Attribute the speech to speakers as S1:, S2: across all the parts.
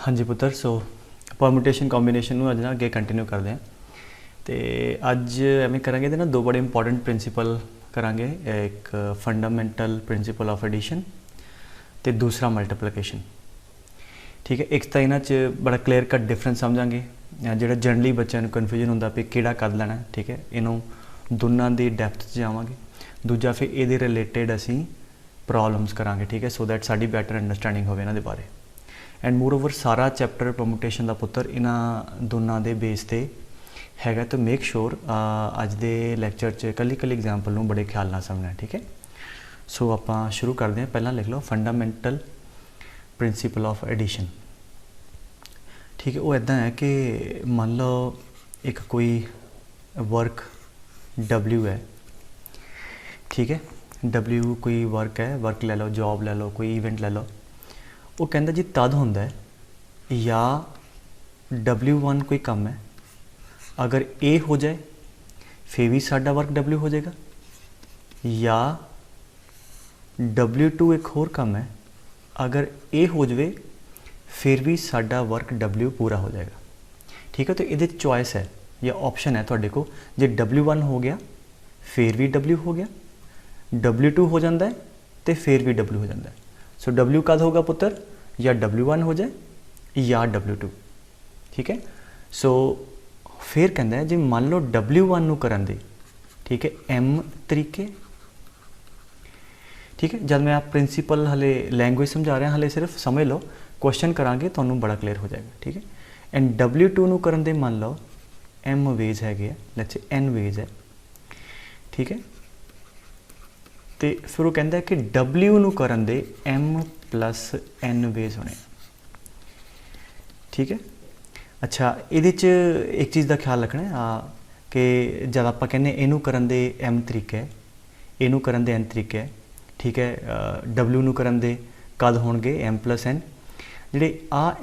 S1: हाँ जी पुत्र, सो permutation combination ਨੂੰ ਅੱਜ ਨਾ ਅੱਗੇ ਕੰਟੀਨਿਊ ਕਰਦੇ ਹਾਂ ਤੇ ਅੱਜ ਐਵੇਂ ਕਰਾਂਗੇ ਤੇ ਨਾ ਦੋ ਬੜੇ ਇੰਪੋਰਟੈਂਟ ਪ੍ਰਿੰਸੀਪਲ ਕਰਾਂਗੇ। ਇੱਕ ਫੰਡਾਮੈਂਟਲ ਪ੍ਰਿੰਸੀਪਲ ਆਫ ਐਡੀਸ਼ਨ ਤੇ ਦੂਸਰਾ ਮਲਟੀਪਲੀਕੇਸ਼ਨ। ਠੀਕ ਹੈ, ਇੱਕ ਤਾਂ ਇਹਨਾਂ 'ਚ ਬੜਾ ਕਲੀਅਰ ਕੱਟ ਡਿਫਰੈਂਸ ਸਮਝਾਂਗੇ ਜਿਹੜਾ ਜਨਰਲੀ ਬੱਚਿਆਂ ਨੂੰ ਕਨਫਿਊਜ਼ਨ ਹੁੰਦਾ ਵੀ ਕਿਹੜਾ ਕਰ ਲੈਣਾ। ਠੀਕ ਹੈ, ਇਹਨੂੰ ਦੋਨਾਂ ਦੀ ਡੈਪਥ 'ਚ ਜਾਵਾਂਗੇ। ਦੂਜਾ ਫਿਰ ਇਹਦੇ ਰਿਲੇਟਡ ਅਸੀਂ ਪ੍ਰੋਬਲਮਸ ਕਰਾਂਗੇ। ਠੀਕ ਹੈ, ਸੋ ਦੈਟ ਸਾਡੀ ਬੈਟਰ ਅੰਡਰਸਟੈਂਡਿੰਗ ਹੋਵੇ ਇਹਨਾਂ ਦੇ ਬਾਰੇ। ਐਂਡ ਮੋਰ ਓਵਰ ਸਾਰਾ ਚੈਪਟਰ ਪਰਮੂਟੇਸ਼ਨ ਦਾ ਪੁੱਤਰ ਇਹਨਾਂ ਦੋਨਾਂ ਦੇ ਬੇਸ ਤੇ ਹੈਗਾ। ਤਾਂ ਮੇਕ ਸ਼ੋਰ ਅੱਜ ਦੇ ਲੈਕਚਰ 'ਚ ਕੱਲੀ ਐਗਜ਼ਾਮਪਲ ਨੂੰ ਬੜੇ ਖਿਆਲ ਨਾਲ ਸਮਝਣਾ। ਠੀਕ ਹੈ, ਸੋ ਆਪਾਂ ਸ਼ੁਰੂ ਕਰਦੇ ਹਾਂ। ਪਹਿਲਾਂ ਲਿਖ ਲਓ ਫੰਡਾਮੈਂਟਲ ਪ੍ਰਿੰਸੀਪਲ ਆਫ ਐਡੀਸ਼ਨ। ਠੀਕ ਹੈ, ਉਹ ਇੱਦਾਂ ਹੈ ਕਿ ਮੰਨ ਲਓ ਇੱਕ ਕੋਈ ਵਰਕ W ਹੈ। ਠੀਕ ਹੈ, W ਕੋਈ ਵਰਕ ਹੈ, ਵਰਕ ਲੈ ਲਓ, ਜੋਬ ਲੈ ਲਓ, ਕੋਈ ਇਵੈਂਟ ਲੈ ਲਓ। ਉਹ ਕਹਿੰਦਾ ਜੀ ਤਦ ਹੁੰਦਾ ਜਾਂ W1 ਕੋਈ ਕੰਮ ਹੈ, ਅਗਰ ਇਹ ਹੋ ਜਾਏ ਫਿਰ ਵੀ ਸਾਡਾ ਵਰਕ W ਹੋ ਜਾਏਗਾ, ਜਾਂ W2 ਇੱਕ ਹੋਰ ਕੰਮ ਹੈ, ਅਗਰ ਇਹ ਹੋ ਜਾਵੇ ਫਿਰ ਵੀ ਸਾਡਾ ਵਰਕ W ਪੂਰਾ ਹੋ ਜਾਏਗਾ। ਠੀਕ ਹੈ, ਤਾਂ ਇਹਦੇ ਚੋਇਸ ਹੈ ਜਾਂ ਆਪਸ਼ਨ ਹੈ ਤੁਹਾਡੇ ਕੋਲ। ਜੇ W1 ਹੋ ਗਿਆ ਫਿਰ ਵੀ W ਹੋ ਗਿਆ, W2 ਹੋ ਜਾਂਦਾ ਹੈ ਤੇ ਫਿਰ ਵੀ W ਹੋ ਜਾਂਦਾ ਹੈ। ਸੋ W ਕਦ ਹੋਗਾ ਪੁੱਤਰ? ਜਾਂ W1 ਹੋ ਜਾਏ ਜਾਂ W2। ਠੀਕ ਹੈ, ਸੋ ਫਿਰ ਕਹਿੰਦਾ ਹੈ ਜੇ ਮੰਨ ਲਓ W1 ਨੂੰ ਕਰਨ ਦੇ, ਠੀਕ ਹੈ, M ਤਰੀਕੇ। ਠੀਕ ਹੈ, ਜਦ ਮੈਂ ਆਪ ਪ੍ਰਿੰਸੀਪਲ ਹਲੇ ਲੈਂਗੁਏਜ ਸਮਝਾ ਰਿਹਾ, ਹਲੇ ਸਿਰਫ ਸਮਝ ਲਓ, ਕੁਐਸਚਨ ਕਰਾਂਗੇ ਤੁਹਾਨੂੰ ਬੜਾ ਕਲੀਅਰ ਹੋ ਜਾਏਗਾ। ਠੀਕ ਹੈ, ਐਂਡ W2 ਨੂੰ ਕਰਨ ਦੇ ਮੰਨ ਲਓ M ਵੇਜ਼ ਹੈਗੇ ਆ, ਲੈਟਸ ਸੇ N ਵੇਜ਼ ਹੈ। ਠੀਕ ਹੈ, ਤੇ ਫਿਰ ਉਹ ਕਹਿੰਦਾ ਕਿ W ਨੂੰ ਕਰਨ ਦੇ M + N ਵੇਜ਼ ਹੋਣੇ। ਠੀਕ ਹੈ, ਅੱਛਾ ਇਹਦੇ 'ਚ ਇੱਕ ਚੀਜ਼ ਦਾ ਖਿਆਲ ਰੱਖਣਾ ਕਿ ਜਦ ਆਪਾਂ ਕਹਿੰਦੇ ਇਹਨੂੰ ਕਰਨ ਦੇ M ਤਰੀਕੇ ਹੈ, ਇਹਨੂੰ ਕਰਨ ਦੇ N ਤਰੀਕੇ ਹੈ। ਠੀਕ ਹੈ, W ਨੂੰ ਕਰਨ ਦੇ ਕਦ ਹੋਣਗੇ M + N। ਜਿਹੜੇ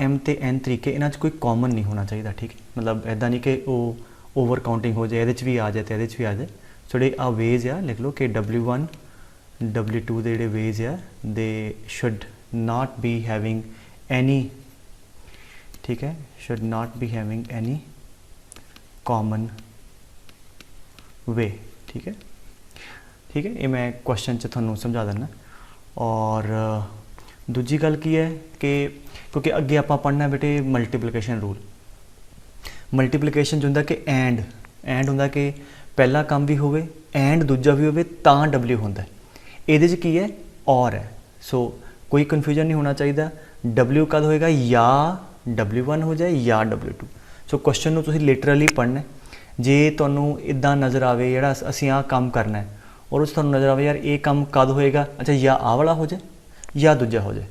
S1: M ਤੇ N ਤਰੀਕੇ, ਇਹਨਾਂ 'ਚ ਕੋਈ ਕਾਮਨ ਨਹੀਂ ਹੋਣਾ ਚਾਹੀਦਾ। ਠੀਕ ਹੈ, ਮਤਲਬ ਇੱਦਾਂ ਨਹੀਂ ਕਿ ਉਹ ਓਵਰ ਕਾਊਂਟਿੰਗ ਹੋ ਜਾਏ, ਇਹਦੇ 'ਚ ਵੀ ਆ ਜਾਏ ਤੇ ਇਹਦੇ 'ਚ ਵੀ ਆ ਜਾਏ। ਸੋ ਜਿਹੜੇ ਵੇਜ਼ ਆ ਲਿਖ ਲਓ ਕਿ W1 W2 ਦੇ ਜਿਹੜੇ ਵੇਜ਼ ਆ ਦੇ should not be having any, ठीक है, should not be having any common way। ठीक है, ठीक है, ये मैं क्वेश्चन च थोनों समझा देना। और दूजी गल की है कि क्योंकि अगे आप पढ़ना बेटे मल्टीप्लिकेशन रूल। मल्टीप्लिकेशन जो होंदा कि एंड होंदा कि पहला काम भी होवे एंड दूजा भी होवे तां W होंदा। ਇਹਦੇ 'ਚ ਕੀ ਹੈ? और है। सो कोई कन्फ्यूजन नहीं होना चाहिए। W कद होएगा या W1 हो जाए या W2। सो क्वेश्चन ਨੂੰ ਤੁਸੀਂ ਲਿਟਰਲੀ ਪੜ੍ਹਨਾ। ਜੇ ਤੁਹਾਨੂੰ ਇਦਾਂ ਨਜ਼ਰ ਆਵੇ ਜਿਹੜਾ ਅਸੀਂ ਆਹ ਕੰਮ ਕਰਨਾ ਹੈ ਔਰ ਉਸ ਤੁਹਾਨੂੰ ਨਜ਼ਰ ਆਵੇ ਯਾਰ ਇਹ ਕੰਮ ਕਦ ਹੋਏਗਾ, ਅੱਛਾ ਜਾਂ ਆਹ ਵਾਲਾ ਹੋ ਜਾਏ ਜਾਂ ਦੂਜਾ ਹੋ ਜਾਏ।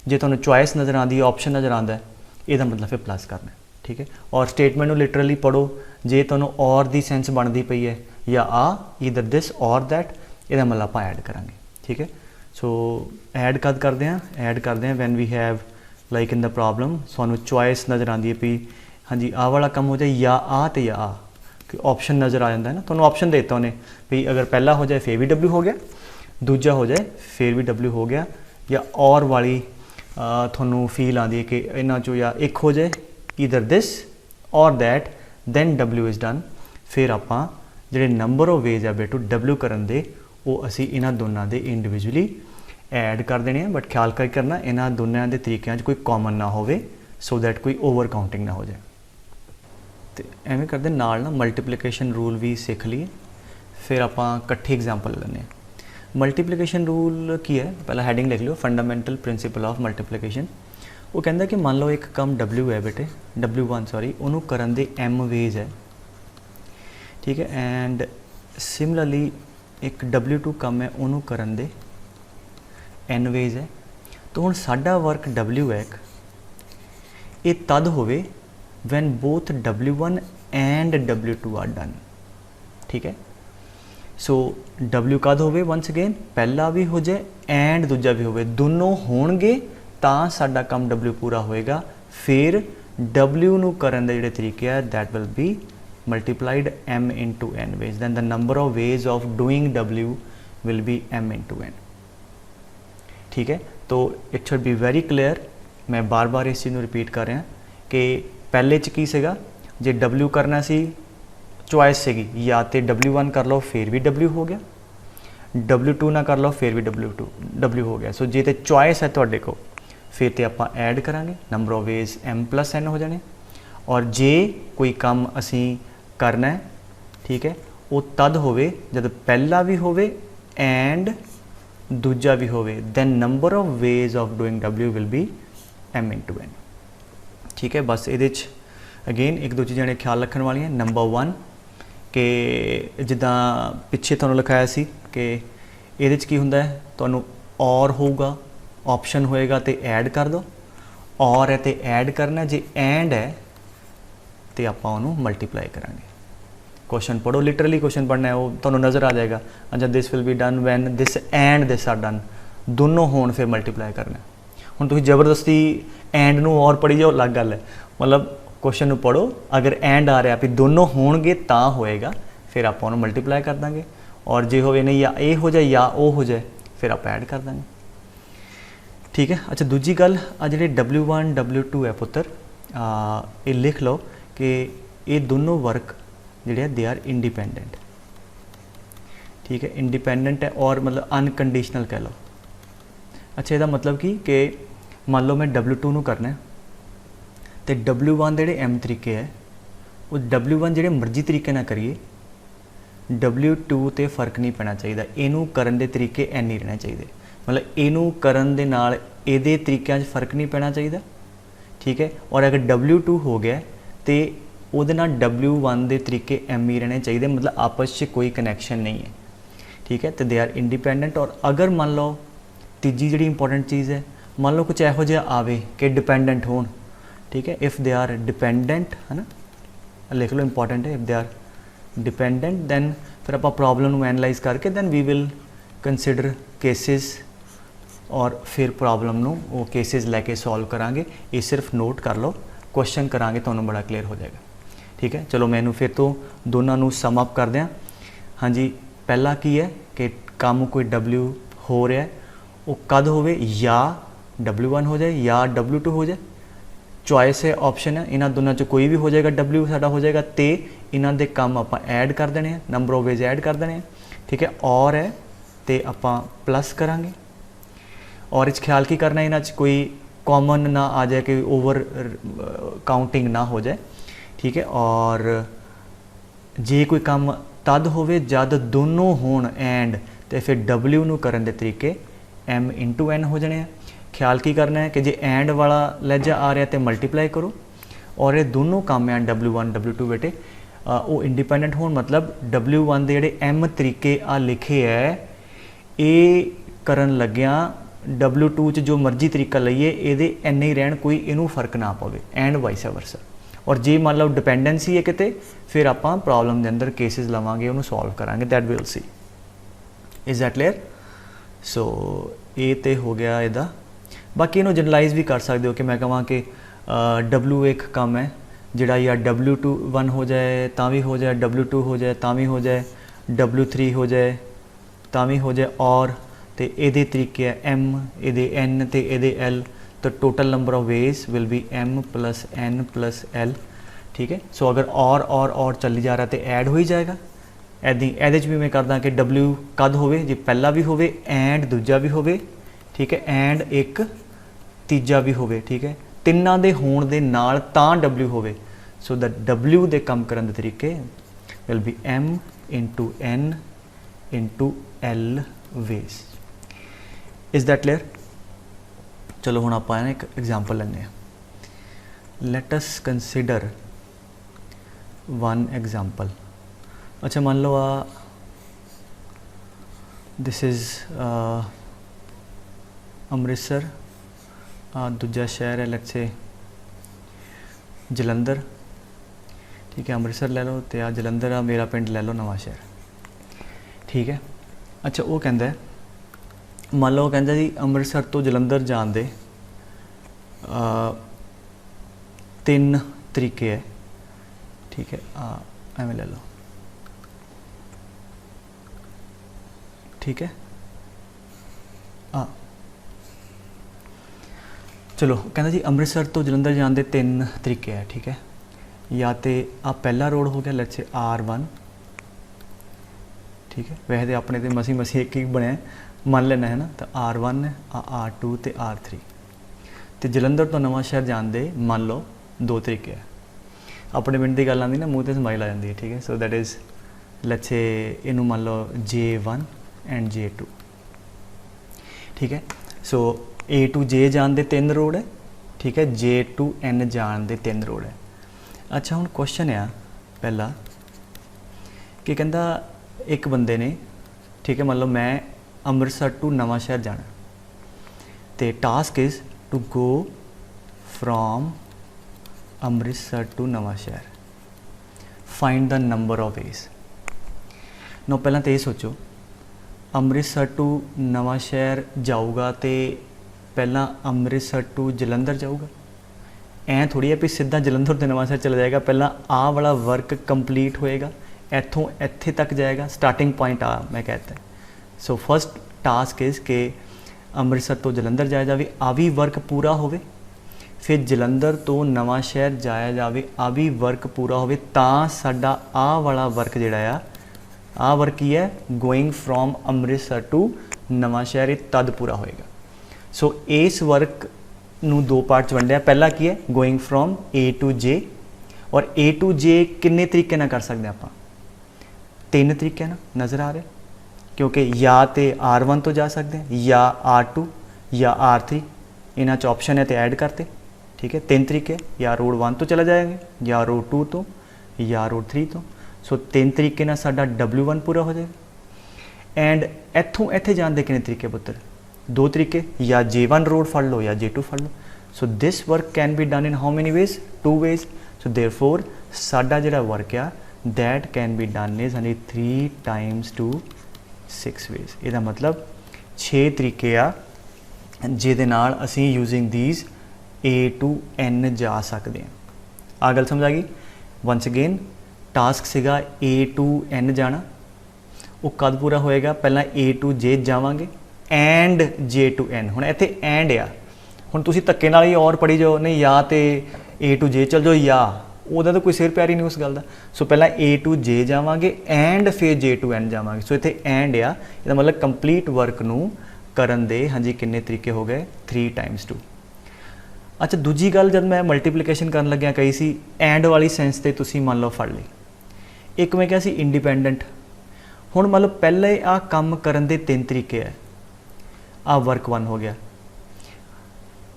S1: ਜੇ ਤੁਹਾਨੂੰ ਚੋਇਸ ਨਜ਼ਰ ਆਉਂਦੀ ਹੈ, ਆਪਸ਼ਨ ਨਜ਼ਰ ਆਉਂਦਾ ਹੈ, ਇਹਦਾ ਮਤਲਬ ਫਿਰ ਪਲੱਸ ਕਰਨਾ। ਠੀਕ ਹੈ, ਔਰ ਸਟੇਟਮੈਂਟ ਨੂੰ ਲਿਟਰਲੀ ਪੜ੍ਹੋ। ਜੇ ਤੁਹਾਨੂੰ ਔਰ ਦੀ ਸੈਂਸ ਬਣਦੀ ਪਈ ਹੈ ਜਾਂ ਆ ਈਦਰ ਦਿਸ ਔਰ ਦੈਟ, ਇਹਦਾ ਮਤਲਬ ਆਪਾਂ ਐਡ ਕਰਾਂਗੇ। ਠੀਕ ਹੈ, ਸੋ ਐਡ ਕਦ ਕਰਦੇ ਹਾਂ? ਐਡ ਕਰਦੇ ਹਾਂ when we have like in the problem ਸਾਨੂੰ ਚੋਇਸ ਨਜ਼ਰ ਆਉਂਦੀ ਹੈ ਵੀ ਹਾਂਜੀ ਆਹ ਵਾਲਾ ਕੰਮ ਹੋ ਜਾਏ ਜਾਂ ਆ ਤੇ ਜਾਂ ਆ, ਕਿ ਆਪਸ਼ਨ ਨਜ਼ਰ ਆ ਜਾਂਦਾ ਹੈ ਨਾ। ਤੁਹਾਨੂੰ ਆਪਸ਼ਨ ਦੇ ਦਿੱਤਾ ਉਹਨੇ ਵੀ ਅਗਰ ਪਹਿਲਾ ਹੋ ਜਾਏ ਫਿਰ ਵੀ W ਹੋ ਗਿਆ, ਦੂਜਾ ਹੋ ਜਾਏ ਫਿਰ ਵੀ W ਹੋ ਗਿਆ, ਜਾਂ ਔਰ ਵਾਲੀ ਤੁਹਾਨੂੰ ਫੀਲ ਆਉਂਦੀ ਹੈ ਕਿ ਇਹਨਾਂ 'ਚੋਂ ਜਾਂ ਇੱਕ ਹੋ ਜਾਏ either this or that, then W is done. ਫਿਰ ਆਪਾਂ ਜਿਹੜੇ ਨੰਬਰ ਆਫ ਵੇਜ਼ ਆ ਬੇਟੂ W ਕਰਨ ਦੇ ਉਹ ਅਸੀਂ ਇਹਨਾਂ ਦੋਨਾਂ ਦੇ ਇੰਡੀਵਿਜੂਅਲੀ ਐਡ ਕਰ ਦੇਣੇ ਆ। ਬਟ ਖਿਆਲ ਕਰਕੇ ਕਰਨਾ ਇਹਨਾਂ ਦੋਨਾਂ ਦੇ ਤਰੀਕਿਆਂ 'ਚ ਕੋਈ ਕਾਮਨ ਨਾ ਹੋਵੇ, ਸੋ ਦੈਟ ਕੋਈ ਓਵਰ ਕਾਊਂਟਿੰਗ ਨਾ ਹੋ ਜਾਏ। ਤੇ ਐਵੇਂ ਕਰਦੇ ਨਾਲ ਨਾ ਮਲਟੀਪਲੀਕੇਸ਼ਨ ਰੂਲ ਵੀ ਸਿੱਖ ਲਈਏ, ਫਿਰ ਆਪਾਂ ਇਕੱਠੀ ਐਗਜ਼ਾਮਪਲ ਲੈਂਦੇ ਹਾਂ। ਮਲਟੀਪਲੀਕੇਸ਼ਨ ਰੂਲ ਕੀ ਹੈ? ਪਹਿਲਾਂ ਹੈਡਿੰਗ ਲਿਖ ਲਿਓ, ਫੰਡਾਮੈਂਟਲ ਪ੍ਰਿੰਸੀਪਲ ਆਫ ਮਲਟੀਪਲੀਕੇਸ਼ਨ। ਉਹ ਕਹਿੰਦਾ ਕਿ ਮੰਨ ਲਓ ਇੱਕ ਕੰਮ W ਹੈ ਬੇਟੇ, W1 ਸੌਰੀ, ਉਹਨੂੰ ਕਰਨ ਦੇ M ਵੇਜ਼ ਹੈ। ਠੀਕ ਹੈ, ਐਂਡ ਸਿਮਿਲਰਲੀ ਇੱਕ W2 ਕੰਮ ਹੈ, ਉਹਨੂੰ ਕਰਨ ਦੇ N ਵੇਜ਼ ਹੈ। ਤਾਂ ਹੁਣ ਸਾਡਾ ਵਰਕ W ਹੈ ਇੱਕ, ਇਹ ਤਦ ਹੋਵੇ when both W1 and W2 are done। ਠੀਕ ਹੈ, ਸੋ W ਕਦ ਹੋਵੇ? once again ਪਹਿਲਾ ਵੀ ਹੋ ਜਾਏ ਐਂਡ ਦੂਜਾ ਵੀ ਹੋਵੇ, ਦੋਨੋਂ ਹੋਣਗੇ ਤਾਂ ਸਾਡਾ ਕੰਮ W ਪੂਰਾ ਹੋਏਗਾ। ਫਿਰ W ਨੂੰ ਕਰਨ ਦੇ ਜਿਹੜੇ ਤਰੀਕੇ ਆ that will be multiplied M into N ways, then the number of ways of doing W will be M into N। ठीक है, तो it should be very clear मैं बार बार इस चीज़ को रिपीट कर रहा कि पहले च की सीगा, जे W करना सी चॉइस सीगी, या तो W1 कर लो फिर भी W हो गया, W2 ना कर लो फिर भी W हो गया। सो जे तो चॉइस है तुहाडे को फिर तो आप ऐड करांगे, नंबर ऑफ वेज m+n हो जाने। और जे कोई काम असी करना है, ठीक है, वो तद होवे जब पहला भी होवे एंड दूजा भी होवे, then number of ways of doing W will be m×n। ठीक है, बस ये अगेन एक दो चीज़ां ने ख्याल रखने वाली हैं। नंबर 1 कि जिदा पिछे तुहानूं लिखाया सी कि ये की हुंदा है, तुहानूं और होगा ऑप्शन होएगा तो ऐड कर दो, और है तो ऐड करना, जे एंड है तो आप मल्टीप्लाई करांगे। क्वेश्चन पढ़ो, लिटरली क्वेश्चन पढ़ना है, वो तुहानूं नज़र आ जाएगा। अच्छा, this will be done when this and this are done, दोनों होण फिर मल्टीप्लाई करना। हुण तुसीं जबरदस्ती एंड नूं और पढ़ी जाओ, अलग गल है। मतलब क्वेश्चन नूं पढ़ो, अगर एंड आ रहा भी दोनों होणगे तां होएगा, फिर आप उन्होंने मल्टीप्लाई कर देंगे, और जे होवे नहीं या ए हो जाए या ओ हो जाए फिर आप ऐड कर देंगे। ठीक है। अच्छा, दूजी गल आ जिहड़े W1 W2 है पुत्तर, ये लिख लो कि ये दोनों वर्क जिहड़े दे आर इंडिपेंडेंट। ठीक है, इंडिपेंडेंट है और मतलब अनकंडीशनल कह लो। अच्छा, इसका मतलब कि मान लो मैं W2 नूं करना है तो W1 जिहड़े M तरीके है वो W1 जिहड़े मर्जी तरीके ना करिए, W2 ते फर्क नहीं पैना चाहिए, इनू करन दे तरीके एन ही रहने चाहिए। मतलब इनू करन दे नाल इहदे तरीकों फर्क नहीं पैना चाहिए। ठीक है, और अगर W2 हो गया तो उहदे नाल W1 दे तरीके M ही रहने चाहिए, मतलब आपस में कोई कनैक्शन नहीं है। ठीक है, तो दे आर इंडिपेंडेंट। और अगर मान लो तीजी जिहड़ी इंपॉर्टेंट चीज़ है, मान लो कुछ इहो जिहा आवे कि डिपेंडेंट होण, ठीक है, इफ़ दे आर डिपेंडेंट, है ना, लिख लो इंपॉर्टेंट है, if they are dependent then फिर आप प्रॉब्लम को एनालाइज करके then we will consider cases, और फिर प्रॉब्लम वो केसिस लैके सॉल्व करांगे। ये सिर्फ नोट कर लो, क्वेश्चन करांगे तो बड़ा क्लीयर हो जाएगा। ठीक है, चलो मैनू फिर तो दोनों सम अप कर दें। हाँ जी, पहला की है कि काम कोई W हो रहा है, वो कद होवे या W1 हो जाए या W2 हो जाए, चॉइस है, ऑप्शन है, इन्होंने दोनों चो कोई भी हो जाएगा, W साडा हो जाएगा, तो इन्हों के काम आप ऐड कर देने हैं, नंबर ऑफ वेज ऐड कर देने हैं। ठीक है, और है तो आप प्लस करांगे। और इस ख्याल की करना, इन्हों कोई कॉमन ना आ जाए कि ओवर काउंटिंग ना हो जाए। ठीक है, और जे कोई काम तद होवे जद दोनों होण एंड, तो फिर W नूं करन दे तरीके M×n हो जाने हैं। ख्याल की करना है कि जे एंड वाला लहजा आ रहा तो मल्टीप्लाई करो, और ये दोनों काम हैं W1 W2 बेटे वो इंडिपेंडेंट होण, मतलब W1 दे जिहड़े M तरीके आ लिखे है, ये करन लग्या W2 च जो मर्जी तरीका लईए ये इन्ने ही रहन, कोई इनू फर्क ना पवे, एंड वाइस वर्सा। और जे मान लो डिपेंडेंसी है किते, फिर आप प्रॉब्लम के अंदर केसिस लवांगे, उन्होंने सॉल्व करांगे, that will see. Is that clear? So ये तो हो गया इहदा। बाकी इन्हों जनरलाइज भी कर सकते हो कि मैं कहां कि W एक काम है जिहड़ा या W1 हो जाए तां भी हो जाए, W2 हो जाए तां भी हो जाए, W3 हो जाए तां भी हो जाए, और तो ये तरीके है M, ये N तो ये L, तो total number of veg will be M+N+L। ठीक है, सो अगर और चली जा रहा तो ऐड हो ही जाएगा। एदे भी मैं करदा कि W कद होवे, जे पहला भी होवे एंड दूजा भी होवे, ठीक है, एंड एक तीजा भी होवे। ठीक है, तिन्नां दे होण दे नाल तां W होवे, सो द W दे कम करन दे तरीके will be M×N×L ways. Is that clear? चलो हुण आपां एक एग्जाम्पल लैंदे हां। Let us consider one example. अच्छा, मान लो दिस इज़ अमृतसर, दूजा शहर है लेट्स से जलंधर। ठीक है, अमृतसर ले लो तो आ जलंधर, आ मेरा पिंड ले लो नवां शहर। ठीक है, अच्छा वो कहता है, मान लो कहता जी अमृतसर तो जलंधर जान दे 3 तरीके है। ठीक है, एवें ले लो। ठीक है, चलो कहना जी अमृतसर तो जलंधर जाने के 3 तरीके है, ठीक है। या तो आ पहला रोड हो गया लेट्स से R1, ठीक है। वैसे तो अपने तो मसी एक ही बनया मान लेना है ना, तो R1 है, R2 तो R3। तो जलंधर तो नवां शहर जाने दे मान लो 2 तरीके है। अपने पिंड की गल आती ना, मूँह से स्माइल आ जाती है, ठीक है। So that is let's say इनू मान लो J1 एंड J2, ठीक है। सो A to J जान दे 3 रोड है, ठीक है। J to N जान दे 3 रोड है। अच्छा हुण क्वेश्चन आ पहला कि कहंदा एक बंदे ने, ठीक है, मान लो मैं अमृतसर टू नवां शहर जाना, तो task is to go from Amritsar to Nawanshahr, find the number of ways. नो पहला तो ये सोचो अमृतसर टू नवां शहर जाऊगा तो पहला अमृतसर टू जलंधर जाऊगा, ऐ थोड़ी है भी सीधा जलंधर तो नवां शहर चला जाएगा। पहला आ वाला वर्क कंप्लीट होएगा, इत्थों इत्थे तक जाएगा, स्टार्टिंग पॉइंट आ मैं कहता है। सो फर्स्ट टास्क इज़ के अमृतसर तो जलंधर जाया जाए, आ भी वर्क पूरा होवे, फिर जलंधर तो नवां शहर जाया जाए, आ भी वर्क पूरा होवे, तां साडा आ वाला वर्क जिहड़ा आ वर्क की है गोइंग फ्रॉम अमृतसर टू नवां शहर, तद पूरा होएगा। सो इस वर्क नू 2 पार्ट वंडिया। पहला की है going from A to J, और A to J किन्ने तरीके ना कर सकते आप? 3 तरीके ना नज़र आ रहे, क्योंकि या तो R1 तो जा सकते हैं, या R2 या R3, इन्हां च ऑप्शन है तो ऐड करते, ठीक है। 3 तरीके, या रोड 1 तो चला जाएंगे, या रोड 2 तो, या रोड 3 तो। सो 3 तरीके ना साडा W1 पूरा हो जाएगा। एंड इत्थों इत्थे जाने के कितने तरीके पुत्र? 2 तरीके, या J1 रोड फड़ लो या J2 फड़ लो। So this work can be done in how many ways? 2 ways. So therefore साडा जिहड़ा वर्क आ that can be done is 3 times 2 6 ways. इहदा मतलब 6 तरीके आ जिहदे नाल असीं using these A to N जा सकते हैं। आ गल समझ आ गई? वंस अगेन टास्क सीगा A to N जाना, वो कद पूरा होएगा? पहला A to J जावांगे एंड J to N। हुण इत्थे एंड आ, हुण तुसीं धक्के नाल ही और पढ़ी जाओ, नहीं या तो A to J चल जाओ, या ਉਹਦਾ तो कोई सिर प्यार ही नहीं उस गल का। सो पहला A to J जावांगे एंड फिर J to N जावांगे। सो इत्थे एंड आ, इसदा मतलब कंप्लीट वर्क नू करन दे हाँ जी किन्ने तरीके हो गए? 3 times 2। अच्छा दूजी गल जब मैं मल्टीप्लीकेशन करन लग्या कही सी एंड वाली सेंस ते तुसीं मान लो फड़ ली। एक मैं कहा सी इंडिपेंडेंट, हुण मान लो पहले आ काम करन दे 3 तरीके है, आ वर्क 1 हो गया।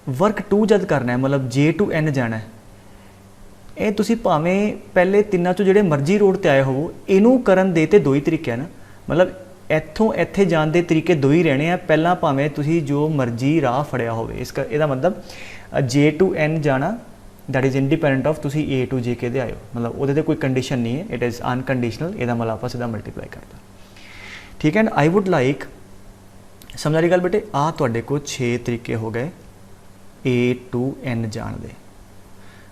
S1: वर्क 2 जद करना है मतलब J to N जाना है, ये तुसी भावें पहले 3 चों जिहड़े मर्जी रोड ते आए हो इनू करन दे ते 2 ही तरीके है ना, मतलब इत्थों इत्थे जाण दे तरीके 2 ही रहने हैं। पहला भावें तुसी जो मर्जी राह फड़िया होवे, इसका इहदा मतलब J to N जाना दैट इज़ इंडिपेंडेंट ऑफ तुसी A to J के आयो, मतलब वो कोई कंडीशन नहीं है, इट इज़ अनकंडीशनल। इहदा मतलब आप सीधा मल्टीप्लाई करता, ठीक है। एंड आई वुड लाइक समझ आ रही गल बेटे? आ तुहाडे को 6 तरीके हो गए A to N जाण दे।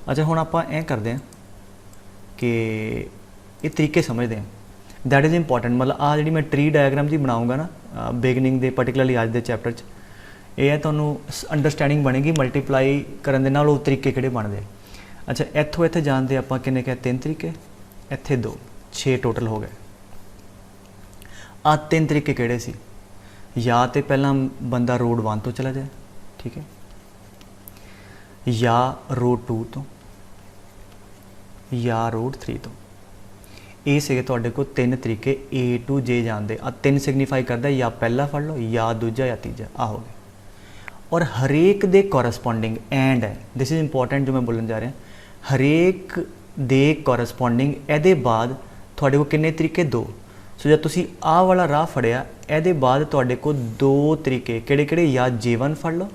S1: अच्छा हुण आपां ऐ करदे हैं कि ये तरीके समझते हैं, दैट इज़ इंपॉर्टेंट। मतलब आ जी मैं ट्री डायग्राम जी बनाऊँगा ना बिगनिंग दे पर्टिकुलरली अज दे चैप्टर च, ये तुहानूं अंडरस्टैंडिंग बनेगी मल्टीप्लाई करन दे नाल वो तरीके किहड़े बनदे। अच्छा इत्थों इत्थे जाण दे आपां किन्ने कहे? 3 तरीके, इत्थे 2, 6 टोटल हो गए। आ 3 तरीके किहड़े सी? या तो पहला बंदा रोड 1 तो चला जाए, ठीक है, या रोड 2 तो, या रोड 3 तो। ये से तुहाडे को 3 तरीके A to J जाण दे। आ 3 सिग्नीफाई करदा या पहला फड़ लो, या दूजा या तीजा, आ हो गए। और हरेक दे कॉरस्पॉन्डिंग एंड है, दिस इज़ इंपॉर्टेंट जो मैं बोलन जा रहा, हरेक दे कॉरस्पॉन्डिंग ਇਹਦੇ बाद ਤੁਹਾਡੇ को किन्ने तरीके? 2। सो जब तुसी आ वाला राह फड़िया ਇਹਦੇ बाद ਤੁਹਾਡੇ को 2 तरीके किहड़े किहड़े? या J1 फड़ लो,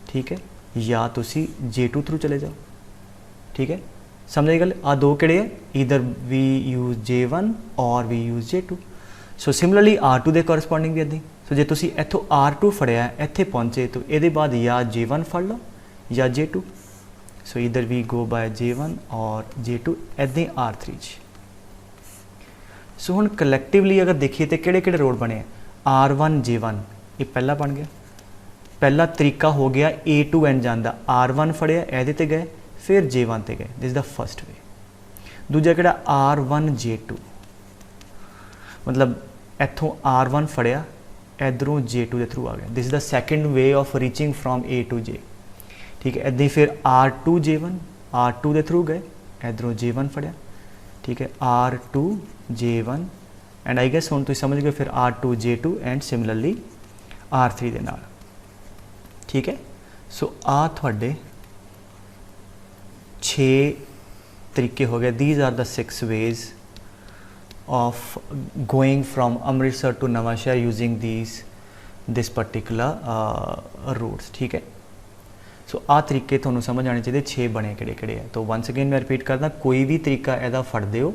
S1: ठीक है, या तुसी J2 थ्रू चले जाओ, ठीक है। समझ गल? आ 2 किहड़े है? ईदर वी यूज J1 और we use J2। So similarly R2 दे कॉरस्पॉन्डिंग भी इदां ही। सो जे तुसी इत्थों R2 फड़िया इत्थे पहुँचे तो ये बाद या J1 फड़ लो या J2। So either we go by J1 और J2, इदां ही R3 च। सो हुण कलैक्टिवली अगर देखिए तो किहड़े किहड़े रोड बने? R1 J1 ये पहला बन गया, पहला तरीका हो गया ए टू एन जान दा, R1 फड़िया एहदे ते गए फिर J1 ते गए, दिस द फर्स्ट वे। दूजा किहड़ा R1 J2, मतलब इत्थों R1 फड़िया इधरों J2 के थ्रू आ गया, this the second way of reaching from A to J। ठीक है, इदां फिर R2 J1, R2 के थ्रू गए इधरों J1 फड़िया। ठीक है, R2 J1 and I gas हुण तुसीं समझ गए फिर R2 J2 and similarly R3 दे नाल। ठीक है, सो आ तुहाडे 6 तरीके हो गए। These are the 6 ways of going from Amritsar to Nawanshahr using this particular routes. ठीक है, सो आ तरीके तुहानूं समझ आने चाहिए 6 बने किहड़े-किहड़े है। तो वंस अगेन मैं रिपीट करदा, कोई भी तरीका इहदा फड़ दिओ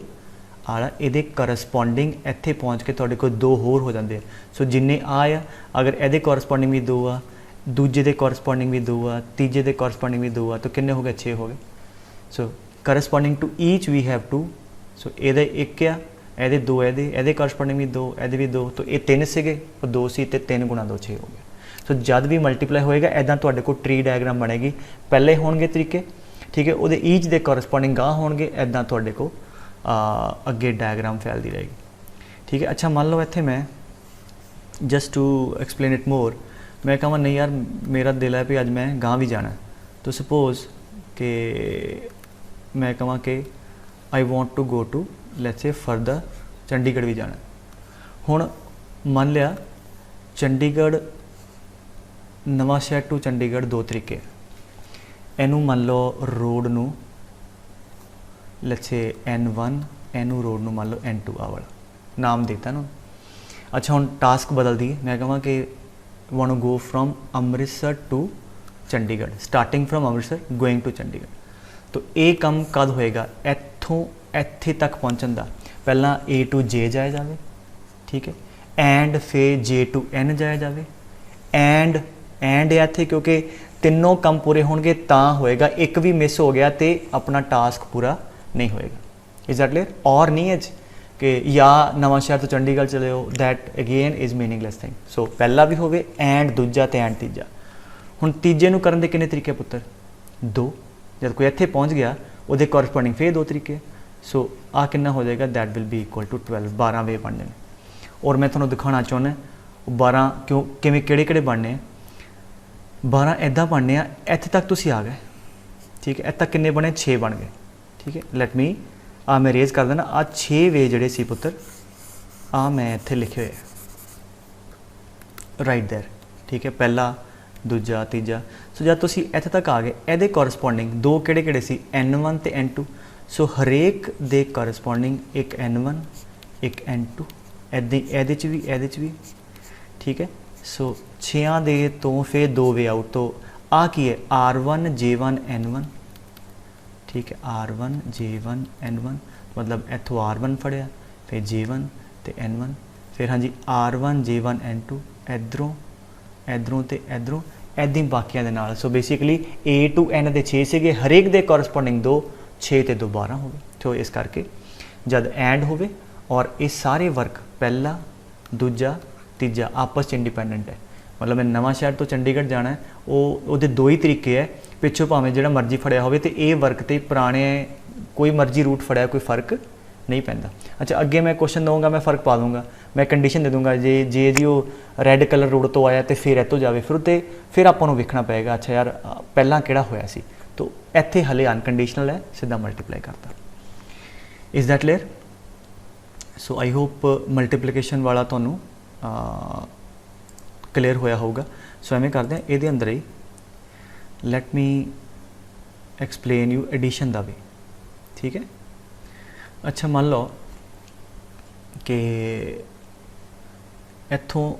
S1: आला इहदे करस्पॉन्डिंग इत्थे पहुँच के तुहाडे कोल 2 होर हो जांदे। सो जिन्ने आ अगर इहदे करस्पॉन्डिंग भी 2 आ, दूजे दे करस्पॉन्डिंग भी 2 आ, तीजे दे करस्पॉन्डिंग भी 2 आ, तो किन्ने हो गए 6 हो गए। So corresponding to each we have 2, so इहदे 1 आ, इहदे 2, इहदे करस्पॉन्डिंग भी 2, इहदे भी 2, तो ये 3 सीगे और 2 सी, ते 3 गुणा 2 6 हो गया। सो जब भी मल्टीप्लाई होएगा इदां तुहाडे कोल ट्री डायग्राम बनेगी, पहले होणगे तरीके। ठीक है, उहदे ईच दे करस्पॉन्डिंग गाह होणगे, इदां तुहाडे कोल अगे डायग्राम फैलती रहेगी। ठीक है, अच्छा मान लो इत्थे मैं just to explain it more, मैं कहा नहीं यार मेरा दिल है भी अज मैं गांव भी जाना है, तो सपोज कि मैं कहा कि I want to go to let's say further Chandigarh भी जाना। हुण मान लिया चंडीगढ़ नवांशहर टू चंडीगढ़ 2 तरीके, इनू मान लो रोड नू लेट्स से N1, इनू रोड नू मान लो N2, आ वाला नाम देता ना। अच्छा हुण टास्क बदल दी, मैं कहा कि want to go from Amritsar to Chandigarh, starting from Amritsar going to Chandigarh. तो ये काम कद होएगा, इत्थों इत्थे तक पहुँचन दा पहला A टू J जाया जाए। ठीक है, एंड फिर J टू N जाया जाए, एंड इत्थे क्योंकि तीनों काम पूरे होणगे तां होएगा, एक भी मिस हो गया तो अपना टास्क पूरा नहीं होएगा। Is that clear? और नहीं है कि या नवांशहर तो चंडीगढ़ चले हो, दैट अगेन इज़ मीनिंगलैस थिंग। सो पहला भी होवे एंड दूजा तो एंड तीजा। हुण तीजे नूं करन दे किन्ने तरीके पुत्तर? 2। जब कोई इत्थे पहुँच गया उहदे करस्पॉन्डिंग फिर 2 तरीके। सो आ कितना हो जाएगा, that will be equal to 12, 12 way बन जाने। और मैं तुहानूं दिखाना चाहुंदा 12 क्यों किवें किहड़े-किहड़े बनने, 12 इदां बनने आ, इत्थे तक तुसीं आ गए। ठीक है, इत्थे तक किन्ने बने, 6 बन गए। ठीक है, लैट मी मैं रेज कर देना, आ 6 वे जड़े सी पुत्र आ मैं इत्थे लिखे हुए राइट देयर। ठीक है, पहला दूजा तीजा। सो जब तुसीं इत्थे तक आ गए, इहदे करस्पॉन्डिंग 2 किहड़े-किहड़े सी, N1 ते N2। सो हरेक दे करस्पॉन्डिंग एक N1 एक N2, इहदे च भी। ठीक है, सो 6 दे तो फिर 2 वे आउट, तो आ की है R1 J1 N1। ठीक है, R1 J1 N1, मतलब इत्थों R1 फड़िया फिर J1 तो N1, फिर हाँ जी R1 J1 N2, इधरों तो इधरों ऐदी बाकियां दे नाल। So basically A to N दे 6 सीगे, हरेक दे करस्पॉन्डिंग 2, 6 ते 2 12 हो गए। तो इस करके जब एंड होवे और ये सारे वर्क पहला दूजा तीजा आपस च इंडिपेंडेंट है, मतलब मैं नवांशहर तो चंडीगढ़ जाना है, वो 2 ही तरीके है, पिछों भावें जो मर्जी फड़िया हो, तो ये वर्क तो पुराने कोई मर्जी रूट फड़िया कोई फर्क नहीं पैंदा। अच्छा अगे मैं क्वेश्चन दूँगा, मैं फ़र्क पा दूँगा, मैं कंडीशन दे दूँगा जे जी वो रैड कलर रोड तो आया तो फिर इतों जाए, फिर आपको वेखना पेगा अच्छा यार पहला किहड़ा होया सी, तो इत्थे हले अनकंडीशनल है, सीधा मल्टीप्लाई करता। Is that clear? So I hope multiplication वाला तुहानूं क्लीयर होया होगा। सो एवें करते हैं, ये अंदर ही let me explain you addition का भी। ठीक है, अच्छा मान लो कि इत्थों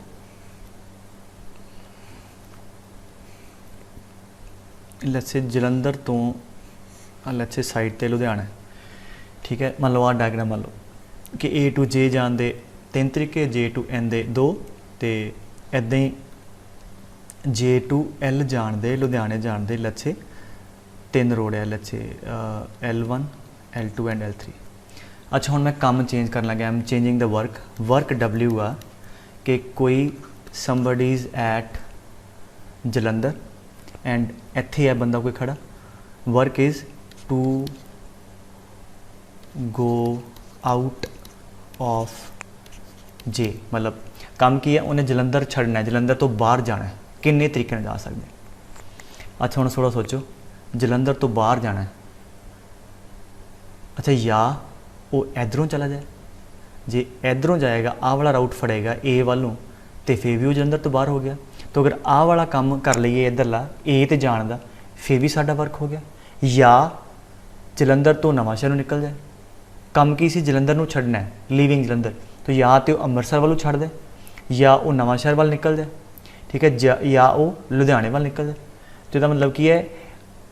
S1: लेट्स से जलंधर तो लेट्स से साइड ते लुधियाना है। ठीक है, मान लो आ डायग्राम मान लो कि A टू J जान दे 3 तरीके, J टू N दे 2, तो इदां ही J टू L जान दे लुधियाने जान दे लेट्स से 3 रोड है, let's say L1 L2 and L3। अच्छा हुण मैं काम चेंज कर लगा, I am changing the work W आ कि कोई somebody is at Jalandhar and ਇੱਥੇ है बंदा कोई खड़ा, work is to go out of J, मतलब काम की है उन्हें जलंधर छड़ना है, जलंधर तो बाहर जाना है, किन्ने तरीके नाल जा सकते। अच्छा हुण थोड़ा सोचो, जलंधर तो बाहर जाना है, अच्छा या वो इधरों चला जाए, जे इधरों जाएगा आ वाला राउट फड़ेगा ए वालों तो फिर भी वो जलंधर तो बाहर हो गया। तो अगर आ वाला काम कर लीए इधरला ए तो जान का, फिर भी साडा वर्क हो गया। या जलंधर तो नवांशहर निकल जाए, काम की सी जलंधर नूं छड्डना है, लीविंग जलंधर, तो या तो अमृतसर वालों छड़ दे या वो नवांशहर वाल निकल जाए, ठीक है, या वो लुधियाने वाल निकल जाए। तो इसका मतलब की है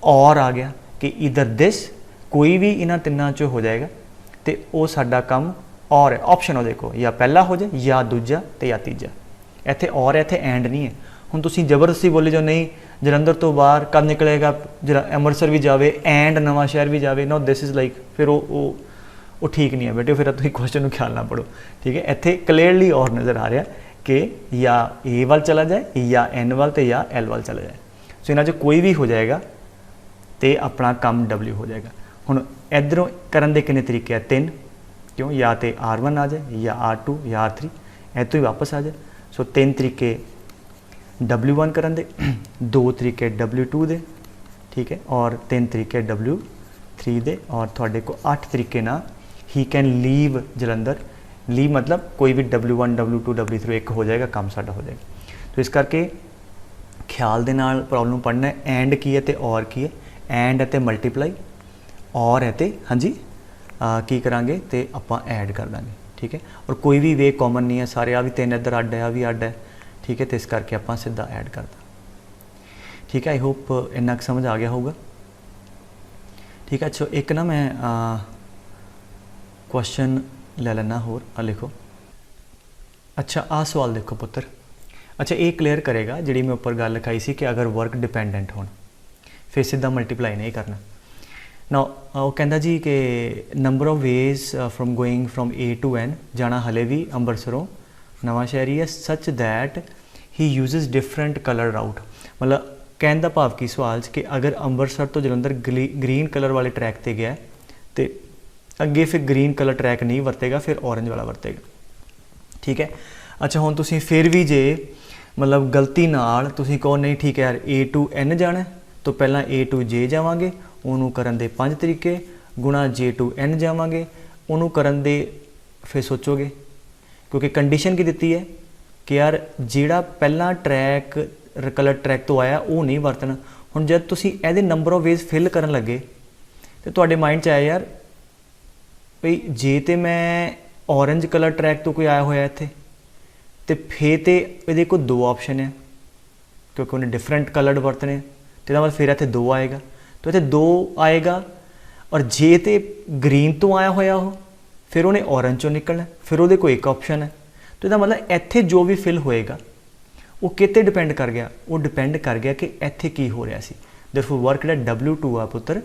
S1: और आ गया कि इधर दिस कोई भी इन्हां तिन्नां चों हो जाएगा तो वो साडा काम और है। ऑप्शन हो देखो, या पहला हो जाए या दूजा तो या तीजा, इत्थे और है, इत्थे एंड नहीं है। हुण तुसीं जबरदस्ती बोले जो नहीं जलंधर तो बाहर कब निकलेगा, जरा अमृतसर भी जावे एंड नवांशहर भी जावे, नो दिस इज़ लाइक फिर वो ठीक नहीं है बेटे, फिर तुसीं क्वेश्चन नूं ख्याल ना पढ़ो, ठीक है। इत्थे क्लीयरली और नज़र आ रहा कि या ए वाल चला जाए या एन वाल तो या एल वाल चला जाए। सो इन्हां चों कोई भी हो जाएगा तो अपना काम डबल्यू हो जाएगा। हुण इधरों करन दे कितने तरीके हैं, 3, क्यों, या तो R1 आ जाए या R2 या R3, इतों ही वापस आ जाए। सो 3 तरीके W1 करन दे, 2 तरीके W2 दे, ठीक है, और 3 तरीके W3 दे, और थोड़े को 8 तरीके ना he can leave Jalandhar. Leave मतलब कोई भी W1 W2 W3 एक हो जाएगा, काम साडा हो जाएगा। तो इस करके ख्याल दे नाल प्रॉब्लम पढ़ना है। एंड की है तो और की है, एंड है तो मल्टीप्लाई, और है तो हाँ जी की करांगे तो आपां ऐड कर देंगे, ठीक है। और कोई भी वे कॉमन नहीं है, सारे आ भी 3 इधर अड्ड है, आ भी अड्ड है, ठीक है। तो इस करके आपां सीधा ऐड करदा, ठीक है। आई होप इन्ना क समझ आ गया होगा, ठीक है। अच्छा एक ना मैं क्वेश्चन ले लेना होर, लिखो। अच्छा आ सवाल देखो पुत्र, अच्छा ये क्लीयर करेगा जिहड़ी मैं उपर गल लिखाई सी कि अगर वर्क डिपेंडेंट हो फिर सीधा मल्टीप्लाई नहीं करना ना। वो कहता जी कि number of ways from going from A to N, जाना हले भी अंबरसरों नवांशहर है, such that he uses different colour route. मतलब कहने का भाव की सवाल कि अगर अंबरसर तो जलंधर ग्रीन कलर वाले ट्रैक पर गया तो अगे फिर ग्रीन कलर ट्रैक नहीं वरतेगा, फिर ऑरेंज वाला वरतेगा, ठीक है। अच्छा हुण तुसीं फिर भी जे मतलब गलती नाल तुसीं कहो नहीं ठीक है यार ए टू एन जाना है, तो पहला ए टू जे जावांगे, उन्होंने करन दे 5 तरीके, गुणा जे टू एन जावांगे, उन्होंने करन दे फिर सोचोगे, क्योंकि कंडीशन की दी है कि यार जिहड़ा पहला ट्रैक कलर ट्रैक तो आया वो नहीं वरतना। हुण जब तुसीं इहदे नंबर ऑफ वेज फिल करन लगे तो तुहाडे माइंड च आया यार भई जे तो मैं ऑरेंज कलर ट्रैक तो कोई आया होया इत्थे तो फिर तो ये को 2 ऑप्शन है, क्योंकि उन्हें डिफरेंट कलर्ड वरतने, तो मतलब फिर इतने 2 आएगा, तो इतने 2 आएगा। और जे तो ग्रीन तो आया होया हो फिर उन्हें ऑरेंज चो निकलना, फिर वो कोई एक ऑप्शन है। तो इसका मतलब इत्थे जो भी फिल होएगा वो किते डिपेंड कर गया, वो डिपेंड कर गया कि इत्थे की हो रहा सी। देयरफॉर वर्क जिहड़ा W2 आ पुत्र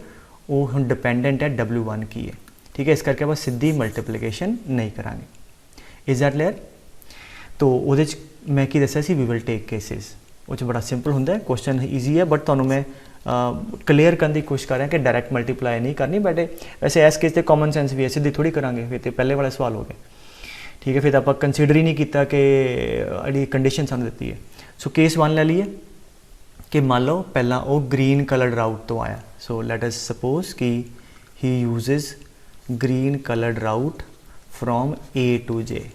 S1: वो हुण डिपेंडेंट है W1 की है, ठीक है। इस करके आप सीधी मल्टीप्लीकेशन नहीं करांगे। Is that clear? तो वो मैं की दस्सिया सी वी विल टेक केसिस, वो बड़ा सिंपल होंदा है, क्वेश्चन ईजी है, बट तुहानूं मैं क्लीयर करने की कोशिश कर रहा कि डायरैक्ट मल्टीप्लाई नहीं करनी। बट वैसे इस केस से कॉमन सेंस भी है, सीधी थोड़ी करांगे, फिर तो पहले वाला सवाल हो गया, ठीक है। फिर आप कंसीडर ही नहीं किया कि कंडीशन सानूं दित्ती है। सो केस 1 ले लीए कि मान लो पहला वो ग्रीन कलर्ड राउट तो आया, सो लेट अस सपोज कि he uses green coloured route from A to J,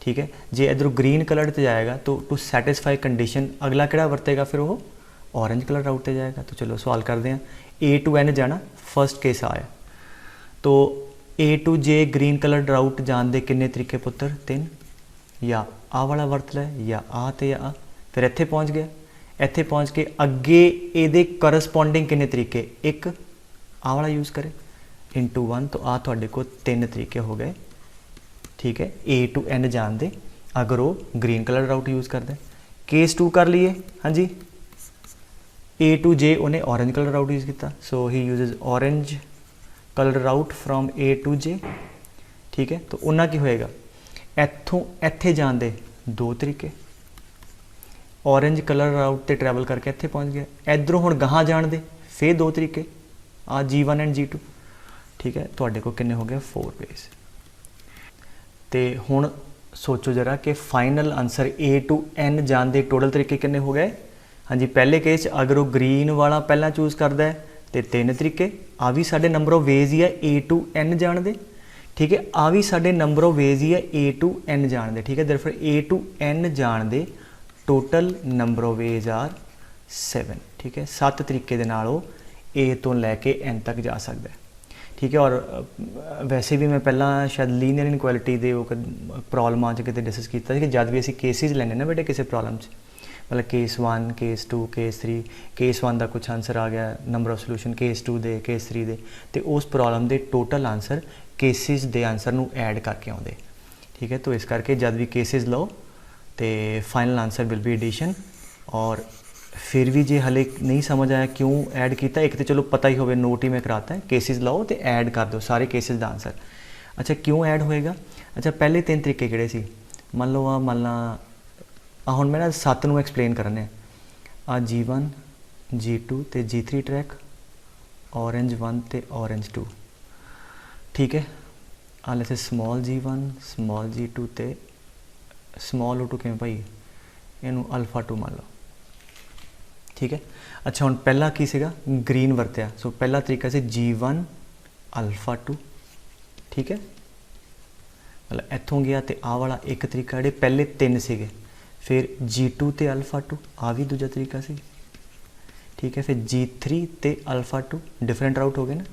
S1: ठीक है। जे इधरों ग्रीन कलर तो जाएगा तो टू सैटिस्फाई कंडीशन अगला किहड़ा वरतेगा, फिर वो ऑरेंज कलर राउट पर जाएगा। तो चलो सवाल करते हैं, ए टू एन जाना फर्स्ट केस आया, तो ए टू जे ग्रीन कलर राउट जान दे किन्ने तरीके पुत्र, 3, या आ वाला वरत लै या आ तो या आ, फिर इत्थे पहुँच गया, इत्थे पहुँच के अगे ये करस्पोंडिंग किन्ने तरीके, एक आ वाला यूज़ करे इंटू 1, तो आ तुहाडे को 3 तरीके हो गए, ठीक है। ए टू एन जान दे अगर वो ग्रीन कलर राउट यूज़ करते। केस 2 कर लीए, हाँ जी, ए टू जे उन्हें ऑरेंज कलर राउट यूज़ किया, so he uses orange colour route from A to J, ठीक है। तो उन्ना की होएगा इत्थों इत्थे जान दे 2 तरीके, ऑरेंज कलर राउट ते ट्रैवल करके इत्थे पहुँच गया। इधरों हुण गाहां जाण दे फिर दो तरीके आ G1 एंड G2, ठीक है। तुहाडे कोल किन्ने हो गए 4 वेज। तो हुण सोचो जरा कि final answer A to N जाण दे टोटल तरीके किन्ने हो गए। हाँ जी, पहले केस अगर वो ग्रीन वाला पहला चूज़ करता है तो 3 तरीके, आ भी साडे नंबर ऑफ वेज ही है A to N जाण दे, ठीक है। आ भी साडे नंबर ऑफ वेज ही है A to N जाण दे, ठीक है। देयरफॉर A to N जाण दे total number of ways are 7, ठीक है। 7 तरीके दे नाल वो A तो लैके N तक जा सकता है, ठीक है। और वैसे भी मैं पहला शायद लीनियर इनकुਐਲਿਟੀ दे प्रॉब्लमां च किते डिस्कस किया कि जब भी असीं केसिस लैने ना बेटे किसी प्रॉब्लम च, मतलब केस 1 केस 2 केस 3, केस 1 का कुछ आंसर आ गया number of solution, case 2 they case 3 दे, तो उस प्रॉब्लम के टोटल आंसर केसिस दे आंसर नू ऐड करके आउंदे, ठीक है। तो इस करके जब भी केसिस लो तो final answer will be addition. और फिर भी जे हले नहीं समझ आया क्यों ऐड किया, एक तो चलो पता ही होवे, नोट ही मैं कराता है, केसिस लाओ तो ऐड कर दो सारे केसिस का आंसर। अच्छा क्यों ऐड होएगा, अच्छा पहले 3 तरीके किहड़े सी, मान लो हुण मैं ना 7 नूं एक्सप्लेन करने आ G1 G2 तो G3 ट्रैक, ऑरेंज 1 तो ऑरेंज 2, ठीक है। आ ले स्मॉल G1 स्मॉल G2 तो स्मॉल O2 किवें भाई इनू अल्फा 2 मान लो, ठीक है। अच्छा हुण पहला की सीगा ग्रीन वरत्या, सो पहला तरीका से G1 अल्फा 2, ठीक है। मतलब इत्थों गया तो आ वाला एक तरीका, जिहड़े पहले 3 सीगे, फिर G2 ते अल्फा 2 आ भी दूजा तरीका सी, ठीक है। फिर G3 ते अल्फा 2 डिफरेंट राउट हो गए ना,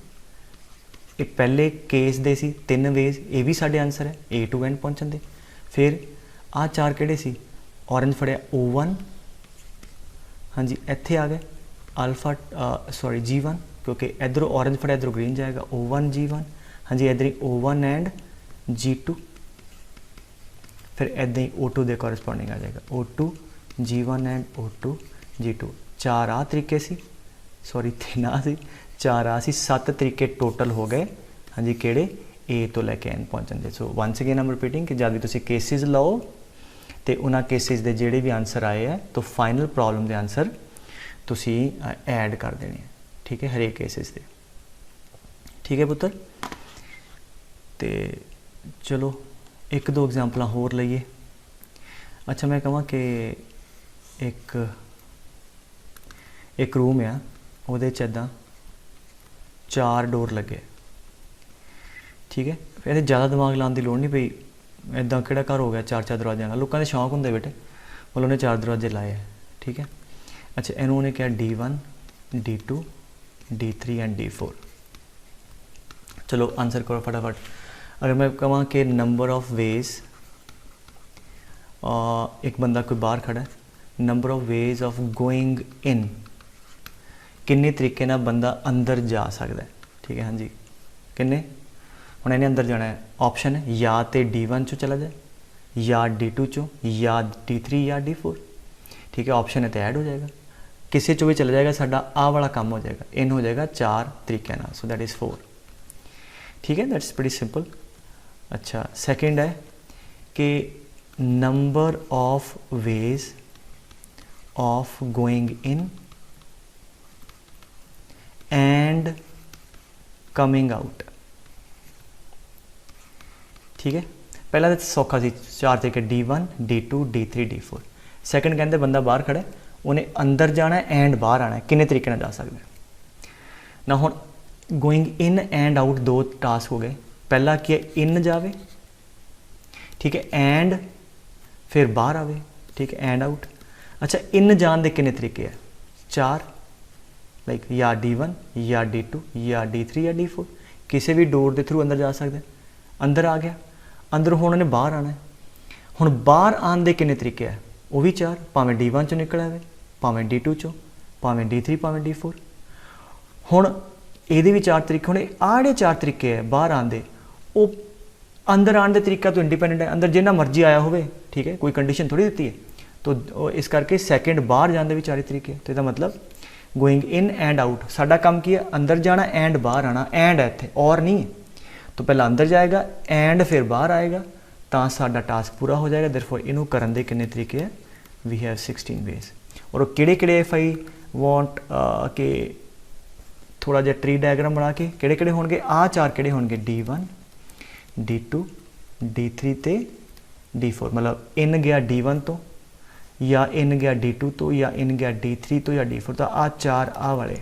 S1: ये पहले केस दे सी 3 वेज, ये भी साडे आंसर है A to N पहुँचन दे। फिर आ 4 किहड़े सी, ऑरेंज फड़िया O1, हाँ जी इत्थे आ गए अल्फा सॉरी G1, क्योंकि इधरों ऑरेंज फड़िया इधरों ग्रीन जाएगा O1 G1, हाँ जी इधर ही O1 एंड G2, फिर इदा ही O2 के कॉरस्पॉन्डिंग आ जाएगा O2 G1 and O2 G2। 4 आ तरीके सी, सॉरी 3 आ सी, 4 आ सी, 7 तरीके टोटल हो गए, हाँ जी किहड़े A तो लैके N पहुँचन दे। So once again I am repeating कि जब भी तुसीं केसिस लाओ तो उन्होंने केसिस के जोड़े भी आंसर आए हैं तो फाइनल प्रॉब्लम के आंसर तुसी ऐड कर देने, ठीक है, हरेक केसिस के, ठीक है पुत्र। तो चलो 1-2 एग्जाम्पल होर लईए। अच्छा मैं कहां कि एक रूम आ, उहदे च इदां 4 डोर लगे, ठीक है। फिर ज़्यादा दिमाग लाने की लोड़ नहीं पई, इदा कि घर हो गया 4-4 दरवाजे का, लोगों के शौक होंगे बेटे, मतलब उन्हें 4 दरवाजे लाए है, ठीक है। अच्छा इन्हों उन्हें क्या D1 D2 D3 and D4। चलो आंसर करो फटाफट। अगर मैं कਹਾਂ कि नंबर ऑफ वेज, एक बंदा कोई बाहर खड़ा है, number of ways of going in, किन्ने तरीके ना बंदा अंदर जा सकता है, ठीक है। हाँ जी किन्ने, हुण इन्हें अंदर जाना है, ऑप्शन है या तो D1 चो चला जाए, या D2 चो, या D3 या D4, ठीक है। ऑप्शन है तो ऐड हो जाएगा, किसी चो भी चला जाएगा, साडा आ वाला काम हो जाएगा, इन हो जाएगा 4 तरीके ना, सो दैट इज़ 4, ठीक है। That's pretty simple. अच्छा सेकंड है कि number of ways of going in and coming out, ठीक है। पहला तो सौखा सी, 4 तरीके D1 D2 D3 D4। Second कहते बंदा बाहर खड़ा है, उन्हें अंदर जाना है एंड बाहर आना है, किन्ने तरीके नाल जा सकदा है ना। हुण going in and out 2 task हो गए, पहला की है इन जावे, ठीक है, एंड फिर बाहर आवे, ठीक है, एंड आउट। अच्छा इन जान दे किन्ने तरीके है, 4, लाइक या D1 या D2 या D3 या D4, किसी भी डोर के थ्रू अंदर जा सकता है। अंदर आ गया, अंदरों हुण उन्हें बाहर आना है, हुण बाहर आने दे किन्ने तरीके है, वो भी 4, भावें D1 चो निकल आवे, भावें D2 चो, भावें D3 भावें D4। हुण ਇਹਦੇ ਵੀ 4 तरीके, हुण आ ਜਿਹੜੇ 4 तरीके है बाहर आने वो अंदर आने का तरीका तो इंडिपेंडेंट है, अंदर जिन्ना मर्जी आया हो, ठीक है, कोई कंडीशन थोड़ी दी है, तो इस करके सैकेंड बाहर जाने भी 4 तरीके है। तो इसका मतलब गोइंग इन एंड आउट, साडा काम की है अंदर जाना एंड बाहर आना, एंड है इत्थे और नहीं, तो पहला अंदर जाएगा एंड फिर बाहर आएगा, तो साडा टास्क पूरा हो जाएगा। देयरफॉर इनू करन दे किन्ने तरीके है, वी हैव 16 वेज। और किहड़े इफ आई वांट के थोड़ा जिहा ट्री डायग्राम बना के किहड़े होणगे, आ चार किहड़े होणगे, D1 D2 D3 ते D4, मतलब इन गया D1 तो या इन गया D2 तो या इन गया D3 तो या D4 तो, आ चार आ वाले।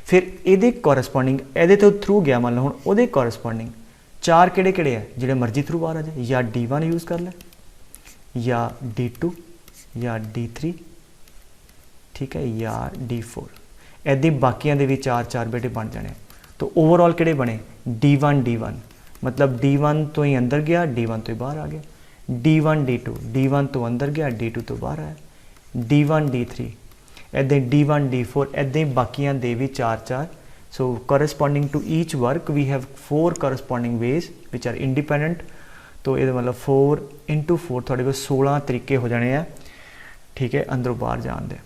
S1: फिर ये कॉरस्पॉन्डिंग ये तो थ्रू गया, मान लो हुण वो कॉरस्पॉन्डिंग चार किहड़े है जिहड़े मर्जी थ्रू बाहर आ जाए, या D1 यूज़ कर ले या D2 या D3, ठीक है, या D4। ऐदी बाकियां दे भी चार चार बेटे बन जाने। तो ओवरऑल किहड़े बने, D1 मतलब D1 तो ही अंदर गया, D1 तो ही बाहर आ गया, D1 D1 तो अंदर गया, D2 तो बाहर आया, D1 D3 ऐदे D1 D4 ऐदे बाकियां दे भी चार चार। So corresponding to each work we have 4 corresponding ways which are independent. तो ये मतलब 4 × 4 थोड़े को 16 तरीके हो जाने हैं, ठीक है, अंदरों बाहर जान दे।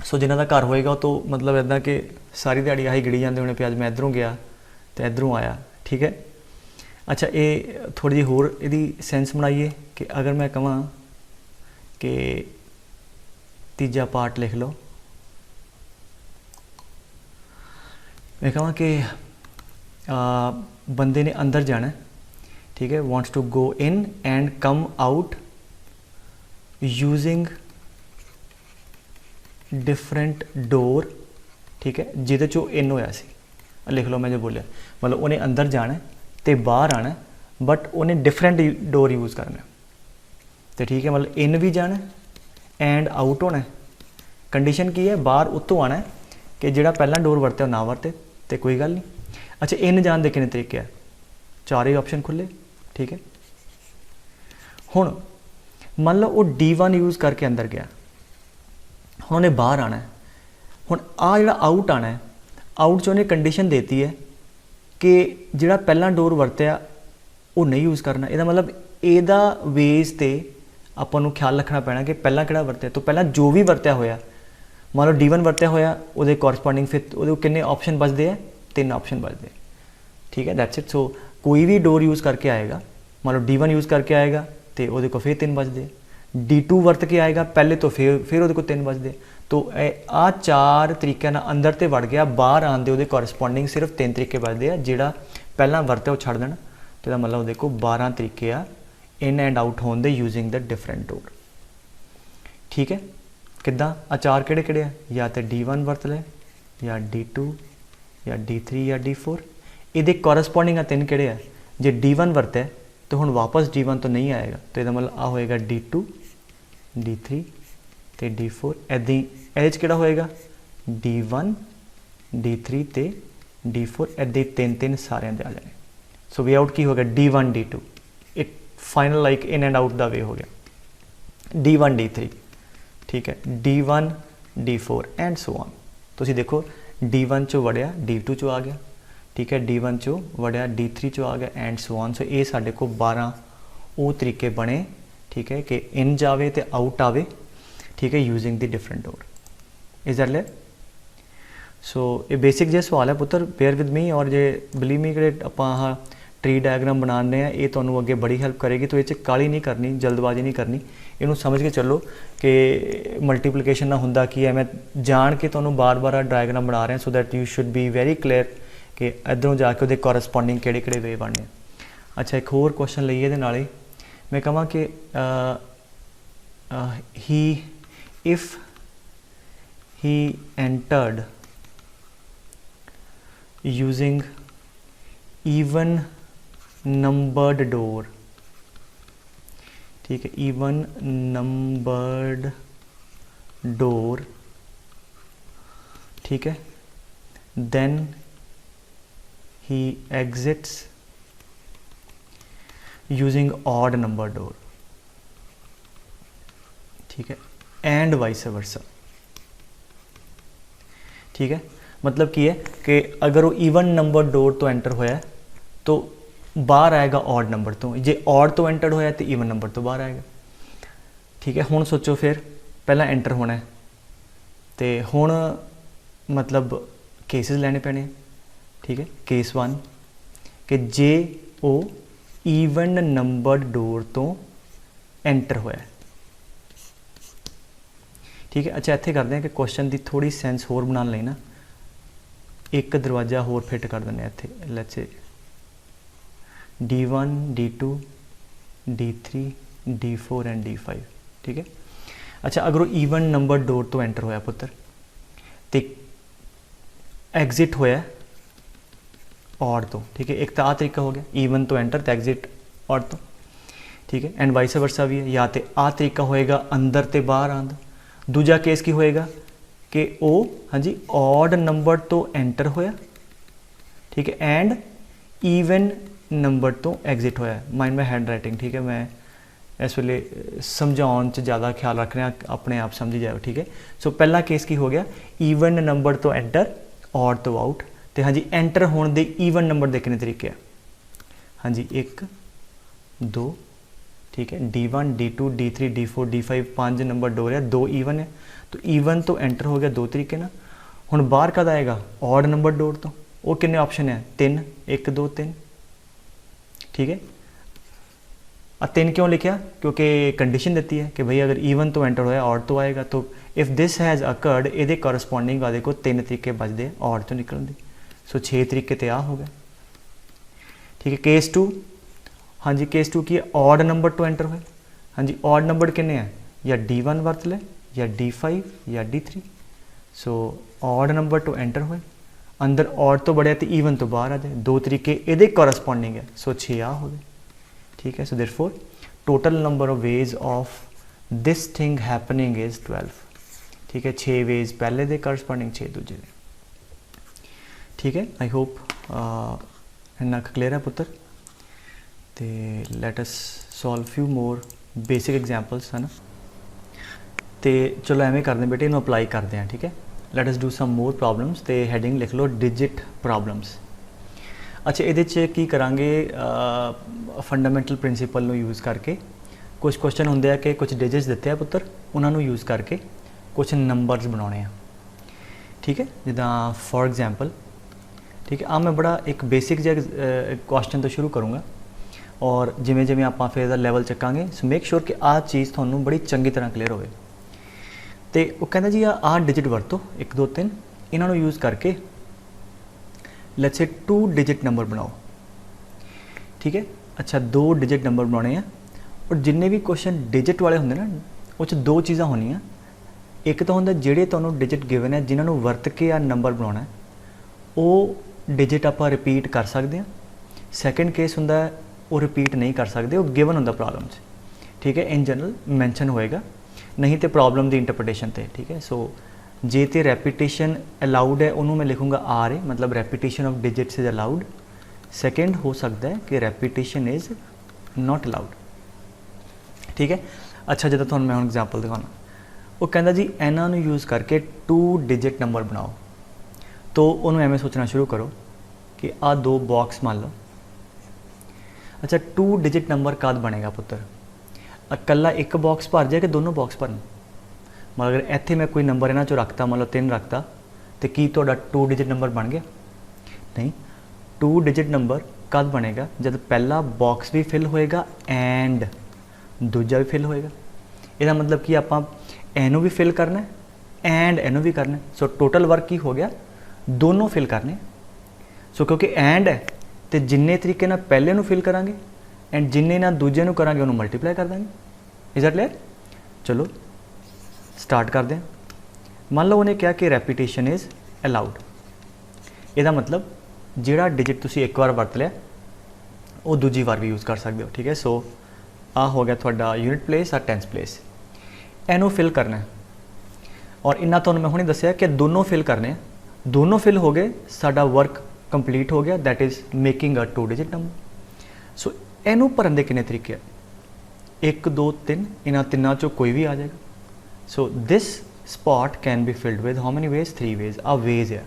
S1: सो जिन्हों का घर होएगा तो मतलब इदा कि सारी दिहाड़ी आही गिड़ी जाते होने, अज मैं इधरों गया तो इधरों आया, ठीक है। अच्छा, ये थोड़ी जी होर यदी सेंस बनाइए कि अगर मैं कहां कि तीजा पार्ट लिख लो, मैं कहां कि बंदे ने अंदर जाना, ठीक है, wants to go in and come out using different door, ठीक है, जिहदे चो इन होया सी, लिख लो मैं जो बोलिया, मतलब उन्हें अंदर जाना तो बाहर आना, बट उन्हें डिफरेंट डोर यूज़ करना, तो ठीक है, मतलब इन भी जाना एंड आउट होना। कंडीशन की है, बाहर उत्तों आना कि जिहड़ा पहला डोर वरते ना वरते तो कोई गल नहीं। अच्छा, इन जान दे कितने तरीके है, चार ही ऑप्शन खुले, ठीक है। हुण मान लो वो D1 यूज़ करके अंदर गया, हुण उन्हें बाहर आना है, हुण आ जिहड़ा आउट आना है, आउट च उन्हें कंडीशन देती है कि जिहड़ा पहला डोर वरत्या वो नहीं यूज़ करना। ਇਹਦਾ मतलब ਇਹਦਾ वेज ਤੇ ਆਪਾਂ ਨੂੰ ख्याल रखना पैना कि पहला ਕਿਹੜਾ ਵਰਤਿਆ, तो पहला जो भी ਵਰਤਿਆ ਹੋਇਆ, मान लो D1 ਵਰਤਿਆ ਹੋਇਆ, ਉਹਦੇ कॉरस्पॉन्डिंग फिर ਉਹਦੇ कितने ऑप्शन बचते हैं, 3 ऑप्शन बचते हैं, ठीक है, दैट्स इट। सो कोई भी डोर यूज़ करके आएगा, मान लो D1 यूज़ करके आएगा तो ਉਹਦੇ को फिर 3 बचते, D2 वरत के आएगा पहले तो फिर ਉਹਦੇ को 3 बचते। तो आ चार तरीक़े अंदर तो वड़ गया, बाहर आते वो कॉरस्पॉन्डिंग सिर्फ 3 तरीके बचते हैं, जोड़ा पहला वरत्या वो छड़ देना, तो मतलब देखो 12 तरीके आ इन एंड आउट होने they using the different door, ठीक है। किद्दां आ चार किहड़े आ, या तो D1 वरत ले या D2 या D3 या D4, ये कॉरस्पॉन्डिंग 3 किहड़े आ, जे D1 वरते तो हुण वापस D1 तो नहीं आएगा, तो यदा मतलब आ होएगा D2 D3 तो D4, ऐदा ही ये किहड़ा होएगा D1 D3 तो D4, ऐदा ही 3 सारे दे आ जाने। सो वे आउट की हो गया D1 D2, it final like in and out दा वे हो गया D1 D3, ठीक है, D1 D4 and so on. तुसीं देखो D1 चो वड़िया D2 चो आ गया, ठीक है, D1 चो वड़िया D3 चो आ गया एंड सो ऑन। सो ये साढ़े को 12 वो तरीके बने, ठीक है, कि इन जावे तो आउट आवे, ठीक है, using the different door. Is that clear? So ये बेसिक जो सवाल है पुत्र, बेयर विद मी, और जे बिलीव मी कि आप ट्री डायग्राम बनाने हैं, ये तुहानूं अगे बड़ी हेल्प करेगी। तो ये काली नहीं करनी, जल्दबाजी नहीं करनी, इनू समझ के चलो कि मल्टीप्लीकेशन ना हुंदा की है। मैं जान के तुहानूं बार बार डायग्राम बना रहा, so that you should be very clear कि इधरों जाके वो कॉरस्पॉन्डिंग किहड़े वे बनने। अच्छा, एक होर क्वेश्चन लईए इहदे नाल ही, मैं कहां कि if he entered using even numbered door, ठीक है, even numbered door, ठीक है, then he exits using odd number door, ठीक है, and vice versa, ठीक है। मतलब की है कि अगर वो ईवन नंबर डोर तो एंटर होया तो बाहर आएगा ऑड नंबर तो, जे ऑड तो एंटर होया तो ईवन नंबर तो बाहर आएगा, ठीक है। हुण सोचो फिर पहला एंटर होना है तो हुण मतलब केसिस लैने पैने, ठीक है। केस 1 कि जे वो ईवन नंबर डोर तो एंटर होया, ठीक है। अच्छा इत्थे करते हैं कि क्वेश्चन की थोड़ी सेंस होर बनाने लई ना एक दरवाजा होर फिट कर दें इत्थे, let's say D1 D2 D3 D4 and D5, ठीक है। अच्छा अगर वो ईवन नंबर डोर तो एंटर होया पुत्र तो एग्जिट होया ऑड तो, ठीक है। एक तो आ तरीका हो गया ईवन तो एंटर तो एग्जिट ऑड तो, ठीक है। एंड वाइस वर्सा भी है, या तो आ तरीका होएगा अंदर तो बाहर आंदा। दूजा केस की होएगा कि ओ हाँ जी ऑड नंबर तो एंटर होया, ठीक है, एंड ईवन नंबर तो एग्जिट होया। माइंड माई हैंड राइटिंग, ठीक है, मैं इस वे समझाने च ज़्यादा ख्याल रख रहा, अपने आप समझी जाओ, ठीक है। सो पहला केस की हो गया ईवन नंबर तो एंटर ऑड तो आउट। तो हाँ जी एंटर होने दे ईवन नंबर के कितने तरीके हैं, हाँ जी 1 2, ठीक है, D1 D2 D3 D4 D5 5 number door है, 2 ईवन है। तो ईवन तो एंटर हो गया 2 तरीके ना। हुण बाहर कद आएगा ऑड नंबर डोर तो, वो कितने ऑप्शन है 3 1 2 3, ठीक है। 3 क्यों लिखा, क्योंकि कंडीशन दी है कि भाई अगर ईवन तो एंटर होया ऑड तो आएगा। तो इफ़ दिस हैज़ अकर्ड ये करस्पोंडिंग आदे को 3 तरीके बचते ऑड तो निकलते। सो 6 तरीके तो आ हो गए, ठीक है। केस 2, हाँ जी केस 2 की है ऑड नंबर तो एंटर हुए, हाँ जी ऑड नंबर कितने हैं, या D1 वरत ले या D5 या D3। सो ऑड नंबर तो एंटर हुए, अंदर ऑड तो बढ़िया तो ईवन तो बाहर आ जाए, 2 तरीके ये करस्पोंडिंग है। सो 6 आ हो गए, ठीक है। So therefore total number of ways of this thing happening is 12, ठीक है। 6 वेज पहले दे करस्पोंडिंग, 6 दूजे दे, ठीक है। आई होप इन्ना क्लियर है पुत्र। तो let us solve few more basic examples है ना। तो चलो एवें करते बेटे इन्हूं अप्लाई करते हैं, ठीक है। Let us do some more problems. तो हैडिंग लिख लो डिजिट प्रॉब्लम्स। अच्छा ये की करांगे फंडामेंटल प्रिंसीपल नूं यूज़ करके कुछ क्वेश्चन होंगे कि कुछ डिजिट्स दिते हैं पुत्र, उन्होंने यूज़ करके कुछ नंबर्स बनाने हैं, ठीक है। जिदा फॉर एग्जाम्पल, ठीक है, मैं बड़ा एक बेसिक जहा क्वेश्चन तो शुरू करूँगा और जिमें जिमें आप फिर लैवल चकांगे। सो मेक श्योर कि आ चीज़ थोनों बड़ी चंगी तरह क्लीयर होवे। तो वो कहता जी आ डिजिट वरतो 1 2 3 इन्हों यूज़ करके लेट्स से 2 डिजिट नंबर बनाओ, ठीक है। अच्छा 2 डिजिट नंबर बनाने हैं और जिन्ने भी क्वेश्चन डिजिट वाले होंगे ना उस 2 चीज़ा होनिया। एक तो होंगे जेडे तुहानूं डिजिट गिवन है जिन्होंने वरत के आ नंबर बनाना है वो डिजिट आप रिपीट कर सकते हैं। सैकेंड केस होंदा वो रिपीट नहीं कर सकते, वो गिवन होंदा प्रॉब्लम च, ठीक है। इन जनरल मैंशन होएगा, नहीं तो प्रॉब्लम की इंटरप्रिटेशन से, ठीक है। सो जे तो रैपीटेशन अलाउड है उन्होंने मैं लिखूँगा आर ए, मतलब repetition of digits is allowed. Second हो सकता है कि रैपीटेशन इज़ नॉट अलाउड, ठीक है। अच्छा जो मैं हम एग्जाम्पल दिखाना, वो कहता जी इन्हों यूज़ करके 2 डिजिट नंबर बनाओ। तो उन्होंने एवं सोचना शुरू करो कि आ 2 बॉक्स मान लो। अच्छा 2 डिजिट नंबर कद बनेगा पुत्र, अकला एक बॉक्स भर जाए कि दोनों बॉक्स भरन। मतलब अगर इत्थे मैं कोई नंबर इन्हों चो रखता, मान लो 3 रखता, तो की तो 2 डिजिट नंबर बन गया नहीं। 2 डिजिट नंबर कद बनेगा जब पहला बॉक्स भी फिल होएगा एंड दूजा भी फिल होएगा। इसका मतलब कि आप एनू भी फिल करना है एंड एनू भी करना है। सो टोटल वर्क की हो गया, दोनों फिल करने। सो क्योंकि एंड है तो जिन्ने तरीके ना पहले नू फिल करांगे एंड जिन्ने ना दूजे नू करांगे उन्होंने मल्टीप्लाई कर देंगे। Is that clear? चलो स्टार्ट कर दें। मान लो उन्हें क्या कि रैपीटेशन इज़ अलाउड। इसका मतलब जिहड़ा डिजिट तुसी एक बार वरत लिया वो दूजी बार भी यूज़ कर सकते हो, ठीक है। सो आ हो गया थोड़ा यूनिट प्लेस आ टेंस प्लेस। इनू फिल करना है और इन्ना तो मैं हुणे दस्सिया कि दोनों फिल करने, दोनों फिल हो गए, साडा वर्क कंप्लीट हो गया, that is making a 2 digit number. So इनू भरन के कितने तरीके है, 1 2 3, इन्हां तिन्नां चों कोई भी आ जाएगा। So this spot can be filled with how many ways, 3 ways. आ वेज है,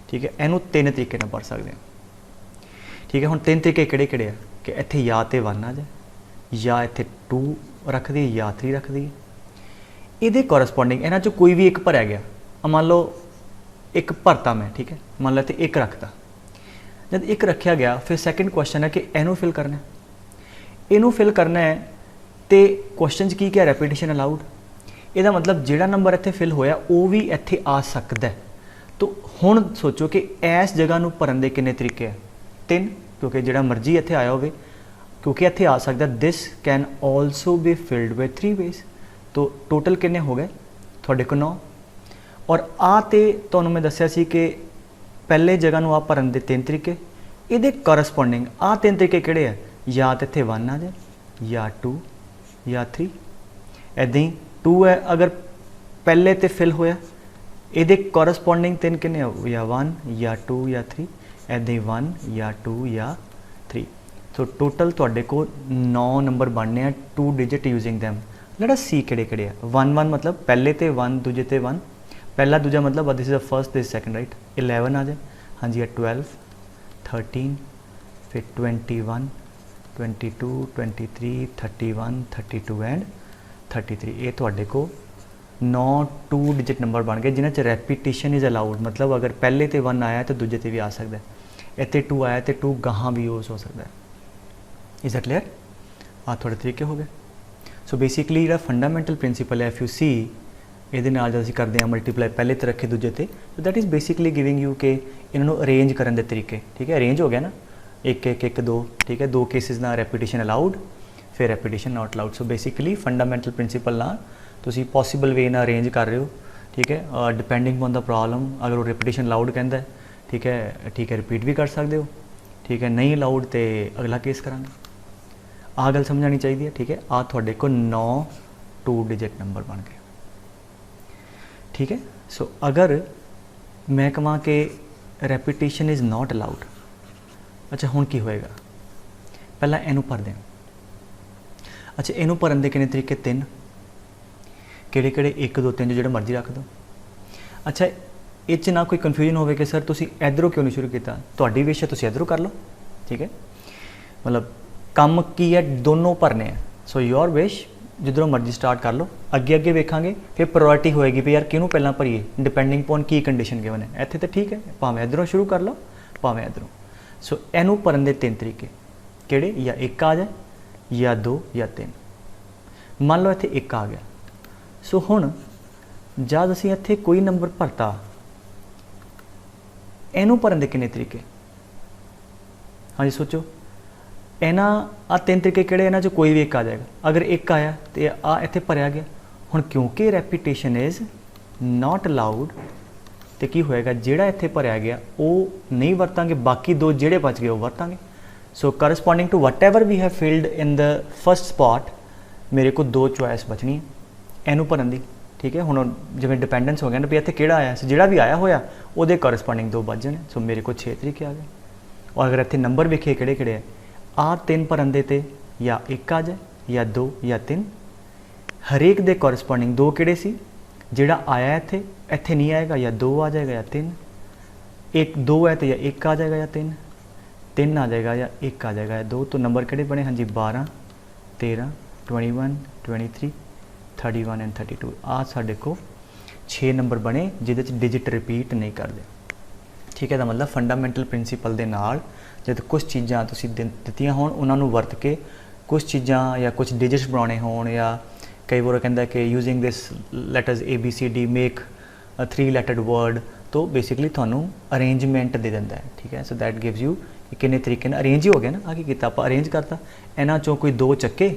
S1: ठीक है। इनू 3 तरीके भर सकते हैं, ठीक है। हुण 3 तरीके किहड़े-किहड़े है कि इत्थे या तो 1 आ जाए, या इत्थे 2 रख दी, या 3 रख दी। ये कॉरस्पोंडिंग इन्हां चों कोई भी एक भरया गया, मान लो एक भरता मैं, ठीक है, मान लो इत्थे 1 रखता। जब 1 रखा गया फिर सैकेंड क्वेश्चन है कि इनू फिल करना है। इनू फिल करना है तो क्वेश्चन की क्या रैपीटेशन अलाउड, ਇਹਦਾ मतलब ਜਿਹੜਾ ਨੰਬਰ ਇੱਥੇ ਫਿਲ ਹੋਇਆ ਉਹ ਵੀ ਇੱਥੇ ਆ ਸਕਦਾ ਹੈ। तो ਹੁਣ सोचो कि इस जगह ਨੂੰ ਭਰਨ ਦੇ ਕਿੰਨੇ ਤਰੀਕੇ ਹੈ? 3, क्योंकि ਜਿਹੜਾ ਮਰਜ਼ੀ ਇੱਥੇ ਆਇਆ ਹੋਵੇ, क्योंकि ਇੱਥੇ आ सकता this can also be filled with 3 ways। तो टोटल किन्ने हो गए ਤੁਹਾਡੇ ਕੋਲ 9। और आ ते ਤੁਹਾਨੂੰ मैं दस्सिया सी कि पहले जगह ਨੂੰ ਆ ਭਰਨ ਦੇ 3 तरीके, ਇਹਦੇ करस्पोंडिंग आ 3 तरीके ਕਿਹੜੇ ਹੈ? या तो ਇੱਥੇ 1 आ जाए या 2 या 3। ਇੱਦਾਂ ही 2 है अगर पहले तो फिल होया, ਇਹਦੇ करस्पोंडिंग 3 किन्ने या 1 या 2 या 3। ਇੱਦਾਂ ही 1 या 2 या 3। सो टोटल ਤੁਹਾਡੇ ਕੋਲ 9 नंबर बनने हैं 2 digit using them. Let us see ਕਿਹੜੇ है। 1 1 मतलब पहले तो 1, दूजे तो 1, पहला दूजा मतलब this is the first, this second, right. 11 आ जाए, हाँ जी, 12, 13, फिर 21, 22, 23, 31, 32 एंड 33। ये ਤੁਹਾਡੇ को 9 2 डिजिट नंबर बन गए जिन्हें रैपीटिशन इज़ अलाउड। मतलब अगर पहले तो 1 आया तो दूजे ते भी आ सकता है, इतने 2 आया तो 2 गाहाँ भी यूज़ हो सकता है। Is that clear? आ थोड़े तरीके हो गए। सो बेसिकली जो फंडामेंटल प्रिंसीपल है, इफ यू सी ये जब असीं करते हैं मल्टीप्लाई पहले तो रखे दूजे ते, तो that is basically giving you कि इन्होंने अरेंज करने के तरीके। ठीक है, अरेंज हो गया ना, 1 1 1 2। ठीक है, 2 केसिस ना रैपीटिशन अलाउड, फिर repetition not allowed. So basically fundamental principle ना तुसी पॉसिबल वे ना अरेंज कर रहे हो। ठीक है, डिपेंडिंग ऑन द प्रॉब्लम, अगर वो रिपीटिशन अलाउड कहता है, ठीक है रिपीट भी कर सकते हो। ठीक है, नहीं अलाउड तो अगला केस करांगे। आ गल समझानी चाहिए। ठीक है, आ थोड़े को 9 2 डिजिट नंबर बन गए। ठीक है, सो अगर मैं कਹਾਂ कि रैपीटिशन इज़ नॉट अलाउड, अच्छा हुण की होएगा? पहला इनू भर दें। अच्छा, इनू भरन के कितने तरीके? 3। ਕਿਹੜੇ 1 2 3 जो मर्जी रख दो। अच्छा, ये ना कोई कन्फ्यूजन हो कि सर तुसी इधरों क्यों नहीं शुरू किया? तुहाडी विश है, तुसी इधरों कर लो। ठीक है, मतलब काम की है, दोनों भरने हैं। सो योर विश, जिधरों मर्जी स्टार्ट कर लो। अगे अगे वेखांगे, फिर प्रायोरिटी होएगी भी यार किनू पहला भरीए, डिपेंडिंग अपॉन की कंडीशन गिवन है। इत्थे तो ठीक है, भावें इधरों शुरू कर लो, भावें इधरों। सो इनू भरन के 3 तरीके किहड़े? या 1 आ जाए, या 2 या 3। मान लो इत्थे 1 आ गया। सो हुण जद असीं इत्थे कोई नंबर भरता, इनू भरन के कितने तरीके? हाँ जी, सोचो। इन्हां आ 3 तरीके किहड़े? इन्हां चों कोई भी 1 आ जाएगा। अगर 1 आया तो आ इत्थे भरिया गया। हुण क्योंकि रैपीटिशन इज़ नॉट अलाउड, तो की होएगा? जिहड़ा इत्थे भरिया गया वो नहीं वरतांगे, बाकी 2 जिहड़े बच गए वो वरतांगे। So corresponding to whatever we have filled in the first spot, मेरे को 2 चॉइस बचनी है इनू भरन दी। ठीक है, हुण जिवें डिपेंडेंस हो गया ना भी इत्थे किहड़ा आया, जिहड़ा भी आया होया उहदे करस्पोंडिंग 2 बच जाने। सो मेरे को 6 तरीके आ गए। और अगर इत्थे नंबर वेखिए किहड़े किहड़े है, आ 3 भरन दे ते या 1 आ जाए, या 2 या 3। हरेक दे करस्पोंडिंग 2 किहड़े सी? जिहड़ा आया इत्थे, इत्थे नहीं आएगा, या 2 आ जाएगा या 3। 1 2 है तो या 1 आ जाएगा या 3, 3 आ जाएगा या 1 आ जाएगा या 2। तो नंबर किहड़े बने? हाँ जी, 12 13 21 23 31 एंड 32। आ साढ़े को 6 नंबर बने जिहदे च डिजिट रिपीट नहीं करते। ठीक है, तो मतलब फंडामेंटल प्रिंसीपल दे नाल जब कुछ चीज़ां तुसीं दित्तियां होण, उन्हां नूं वरत के कुछ चीज़ां या कुछ डिजिट्स बनाने होण, या कई बार कहता कि using this letters ABCD make a 3 lettered word, तो बेसिकली तुहानूं अरेंजमेंट दे दिंदा है। ठीक है, सो दैट गिव्स यू किन्ने तरीके नाल अरेंज ही हो गया ना। आ की कीता आपां? अरेंज करता। इन्हां चों कोई 2 चक्के,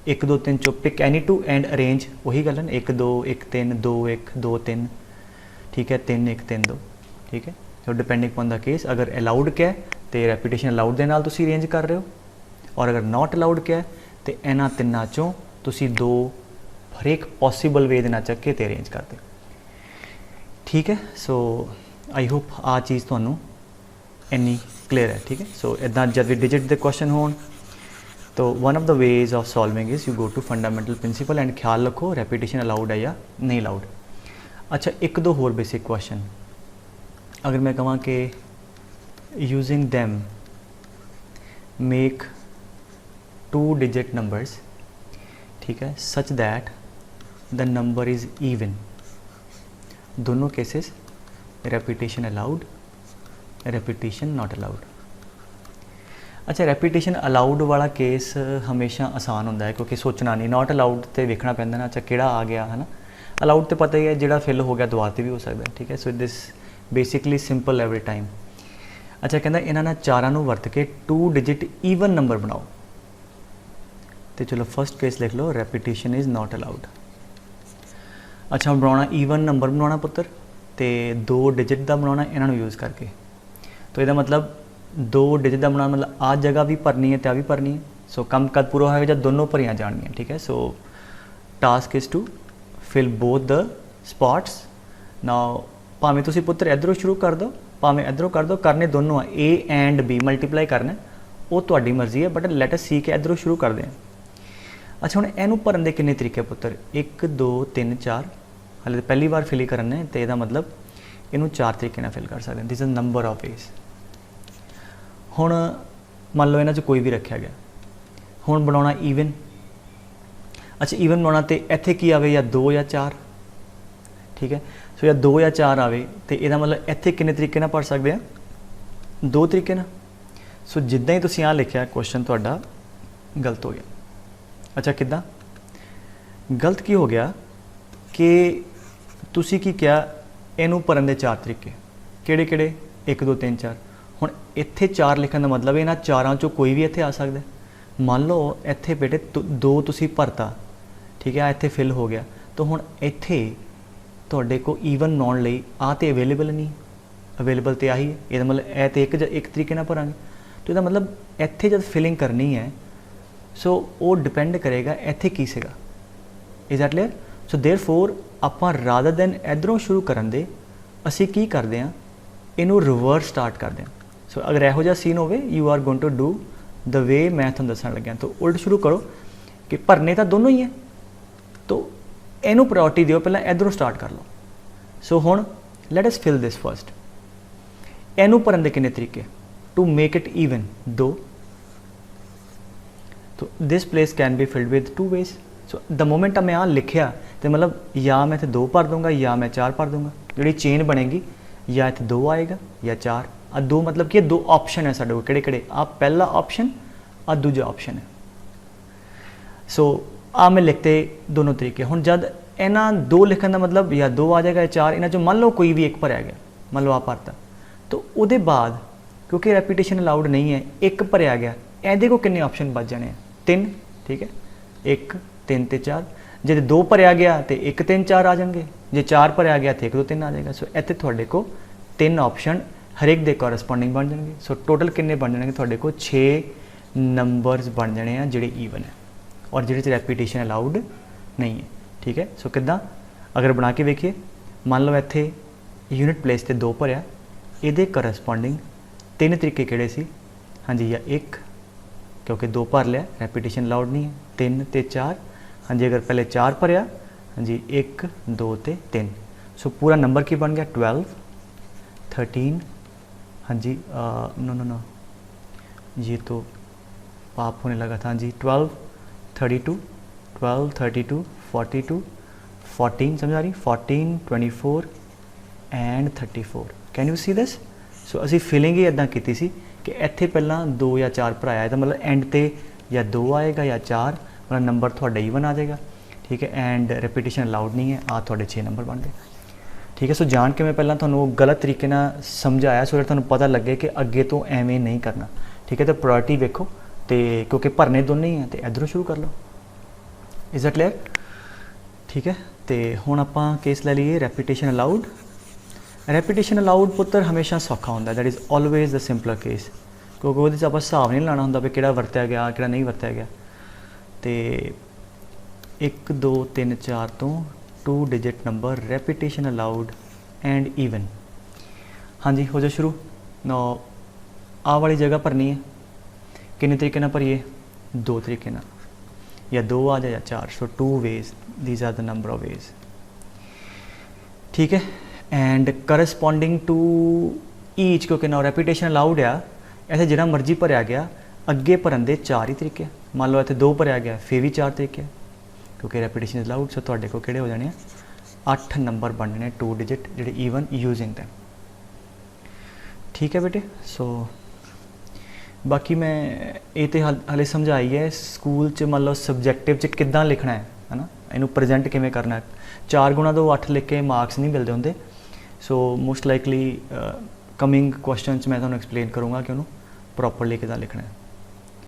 S1: 1 2 3 चो पिक एनी 2 एंड अरेंज। वही गल है, 1 2 1 3 2 1 2 3। ठीक है, 3 1 3 2। ठीक है, तो डिपेंडिंग अपॉन द केस, अगर अलाउड क्या है तो रैपीटिशन अलाउड के नाल तुसीं अरेंज कर रहे हो, और अगर नॉट अलाउड क्या है तो इन्हां तिन्नां चों तुसीं 2 हरेक पॉसीबल वे दे नाल चक्के ते अरेंज करते। ठीक है, सो आई होप आ चीज़ तुहानूं इन्नी क्लीयर है। ठीक है, सो इदां जब भी डिजिट के क्वेश्चन होण, तो one of the ways of solving is you go to fundamental principle and ख्याल रखो रैपीटिशन अलाउड है या नहीं अलाउड। अच्छा, 1 2 होर बेसिक क्वेश्चन अगर मैं कਹਾਂ कि using them make 2 digit numbers, ठीक है, such that the number is even. दोनों केसेस रैपीटिशन अलाउड, रैपीटिशन नॉट अलाउड। अच्छा, रैपीटिशन अलाउड वाला केस हमेशा आसान होंदा है क्योंकि सोचना नहीं, नॉट अलाउड तो वेखना पैंदा ना। अच्छा, किहड़ा आ गया है ना, अलाउड तो पता ही है, जिहड़ा फिल हो गया दुबारा ते भी हो सकता है, ठीक है। So this basically simple every time. अच्छा कहता इन्हां ना चारां नूं वरत के 2 डिजिट ईवन नंबर बनाओ। तो चलो फर्स्ट केस लिख लो, रैपीटिशन इज़ नॉट अलाउड। अच्छा हम बनाना ईवन नंबर बनाना पुत्र, तो 2 डिजिट का बनाना इन्हों यूज़ करके। तो यदा मतलब 2 डिजिट का बनाना मतलब आ जगह भी भरनी है तो आ भी भरनी है। सो कम कद पूरा होगा जब दोनों भरिया जानिया, ठीक है। So task is to fill both the spots. Now भावें तुसीं पुत्र इधरों शुरू कर दो भावें इधरों कर दो, करने दोनों आ ए एंड बी मल्टीप्लाई करना, वो तुहाडी मर्जी है, बट लैट अस सी के इधरों शुरू करते हैं। अच्छा हुण इहनूं भरन दे किन्ने तरीके पुत्र, 1 2 3 4, हाले तो पहली बार फिल करने तो यदा मतलब इनू 4 तरीके फिल कर सकते हैं। This is number of veg. हुण मान लो इन्हां 'च कोई भी रखा गया, हुण बनाउणा ईवन। अच्छा ईवन बनाउणा तो इत्थे की आवे, या 2 या 4, ठीक है। सो या 2 या 4 आवे तो यदा मतलब इत्थे किन्ने तरीके नाल भर सकते हैं, 2 तरीके नाल। सो जिद्दां ही तुसीं आ लिखिया क्वेश्चन तुहाडा गलत हो गया। अच्छा किद्दां गलत की हो गया कि तुसी की क्या, इनू भरन दे 4 तरीके किहड़े किहड़े, 1 2 3 4। हुण इत्थे 4 लिखण दा मतलब इन्हां चारां चों कोई भी इत्थे आ सकदा है। मान लो इत्थे बेटे 2 तुसी भरता, ठीक है, इत्थे फिल हो गया, तो हुण इत्थे तुहाडे को ईवन नॉन लई आ ते अवेलेबल नहीं, अवेलेबल तो आही है, इहदा मतलब ए ते एक तरीके नाल भरांगे। तो इहदा मतलब इत्थे जब फिलिंग करनी है सो वो डिपेंड करेगा इत्थे की सीगा। Is that clear? So therefore आपां रादर दैन इधरों शुरू करन दे असीं की करदे हां, इनू रिवर्स स्टार्ट करदे हां। सो अगर इहो जिहा सीन होवे, you are going to do the way मैं तुहानूं दस्सण लग्या। तो उल्ट शुरू करो कि भरने तो दोनों ही है, तो इनू प्रायोरिटी दिओ, पहलां इधरों स्टार्ट कर लो। सो हुण let us fill this first. इनू भरन दे किन्ने तरीके, टू मेक इट ईवन 2। तो this place can be filled with 2 ways. So the moment मैं आ लिखिया तो मतलब या मैं इत्थे 2 भर दूंगा या मैं 4 भर दूंगा, जी चेन बनेगी या इत्थे 2 आएगा या 4। आ 2 मतलब कि 2 ऑप्शन है साडे कोल, किहड़े किहड़े, आ पहला ऑप्शन आ दूजा ऑप्शन है। सो आ मैं लिखते दोनों तरीके। हुण जब इन्हां 2 लिखण दा मतलब या 2 आ जाएगा या 4, इन्हां चों मान लो कोई भी एक भरिया गया, मान लो आ भरता, तो उहदे बाद क्योंकि रैपीटिशन अलाउड नहीं है, एक भरिया गया, इहदे को किन्ने ऑप्शन बच जाने, 3, ठीक है। 1 3 ते 4, जे 2 भरिया गया तो 1 3 4 आ जाएंगे, जे 4 भरिया गया तो 1 2 3 आ जाएगा। सो इत्थे तुहाडे को 3 ऑप्शन हरेक दे कॉरस्पॉन्डिंग बन जाएंगे। सो टोटल किन्ने बन जाएंगे तुहाडे को 6 नंबरस बन जाने हैं जिहड़े ईवन है और जिहड़े रैपीटिशन अलाउड नहीं है, ठीक है। सो किद्दां अगर बना के वेखिए, मान लो इत्थे यूनिट प्लेस ते 2 भरिया, इहदे करस्पॉन्डिंग 3 तरीके किहड़े सी, हाँ जी, या 1 क्योंकि 2 भर लिया, रैपीटिशन अलाउड नहीं है, 3 ते 4, हाँ जी, अगर पहले 4 भरिया, हाँ जी, 1 2 ते 3। सो पूरा नंबर की बन गया 12 13, हाँ जी, नो नो नो ये तो पाप होने लगा था, हाँ जी, 12 32 12 32 42 14, समझ आ रही, 14 24 and 34। Can you see this? So असी फिलिंग ही इदां कीती सी कि इत्थे पहला 2 या 4 भराया, तो मतलब एंड ते या 2 आएगा या 4, मतलब नंबर थोड़ा ईवन आ जाएगा, ठीक है। एंड रैपीटिशन अलाउड नहीं है, आ थोड़े 6 नंबर बन गए, ठीक है। सो जान के मैं पहला थोड़ा गलत तरीके ना समझाया सो थोड़ा पता लगे कि अगे तो एवें नहीं करना, ठीक है। तो प्रायोरिटी वेखो, तो क्योंकि भरने दोनों ही हैं तो इधरों शुरू कर लो। Is that clear? ठीक है। तो हुण आपां केस ले लीए रैपीटिशन अलाउड। रैपीटिशन अलाउड पुत्र हमेशा सौखा होंदा, that is always the simpler case, क्योंकि वो आप हिसाब नहीं लाना होंदा भी किहड़ा वरत्या गया किहड़ा नहीं वरत्या गया। तो 1 2 3 4 तो 2 digit number repetition allowed and even, हाँ जी, हो जाए शुरू। नो आ वाली जगह भरनी है, किन्ने तरीके नाल भरीए, 2 तरीके नाल, या 2 आ जाए या 4। So 2 ways, these are the number of ways, ठीक है। एंड करस्पॉन्डिंग टू ईच, क्योंकि ना रैपीटिशन अलाउड आ, ऐसे जिहड़ा मर्जी भरिया गया, अगे भरन दे 4 ही तरीके। मान लो इत्थे 2 भरिया गया फिर भी 4 तरीके, क्योंकि रैपीटिशन अलाउड। सो तुहाडे कोल किहड़े हो जाने 8 नंबर बनने 2 डिजिट जिहड़े ईवन यूजिंग दैम, ठीक है बेटे। सो बाकी मैं ये तो हाले समझाई है, स्कूल च मान लो सबजैक्टिव च किद्दां लिखना है, है ना, इनू प्रेजेंट किवें करना है। 4 गुणा तो 8 लिख के मार्क्स नहीं मिलते होंगे। So most likely coming question मैं तुहानूं एक्सप्लेन करूँगा कि उन्होंने प्रॉपरली किदां लिखना है।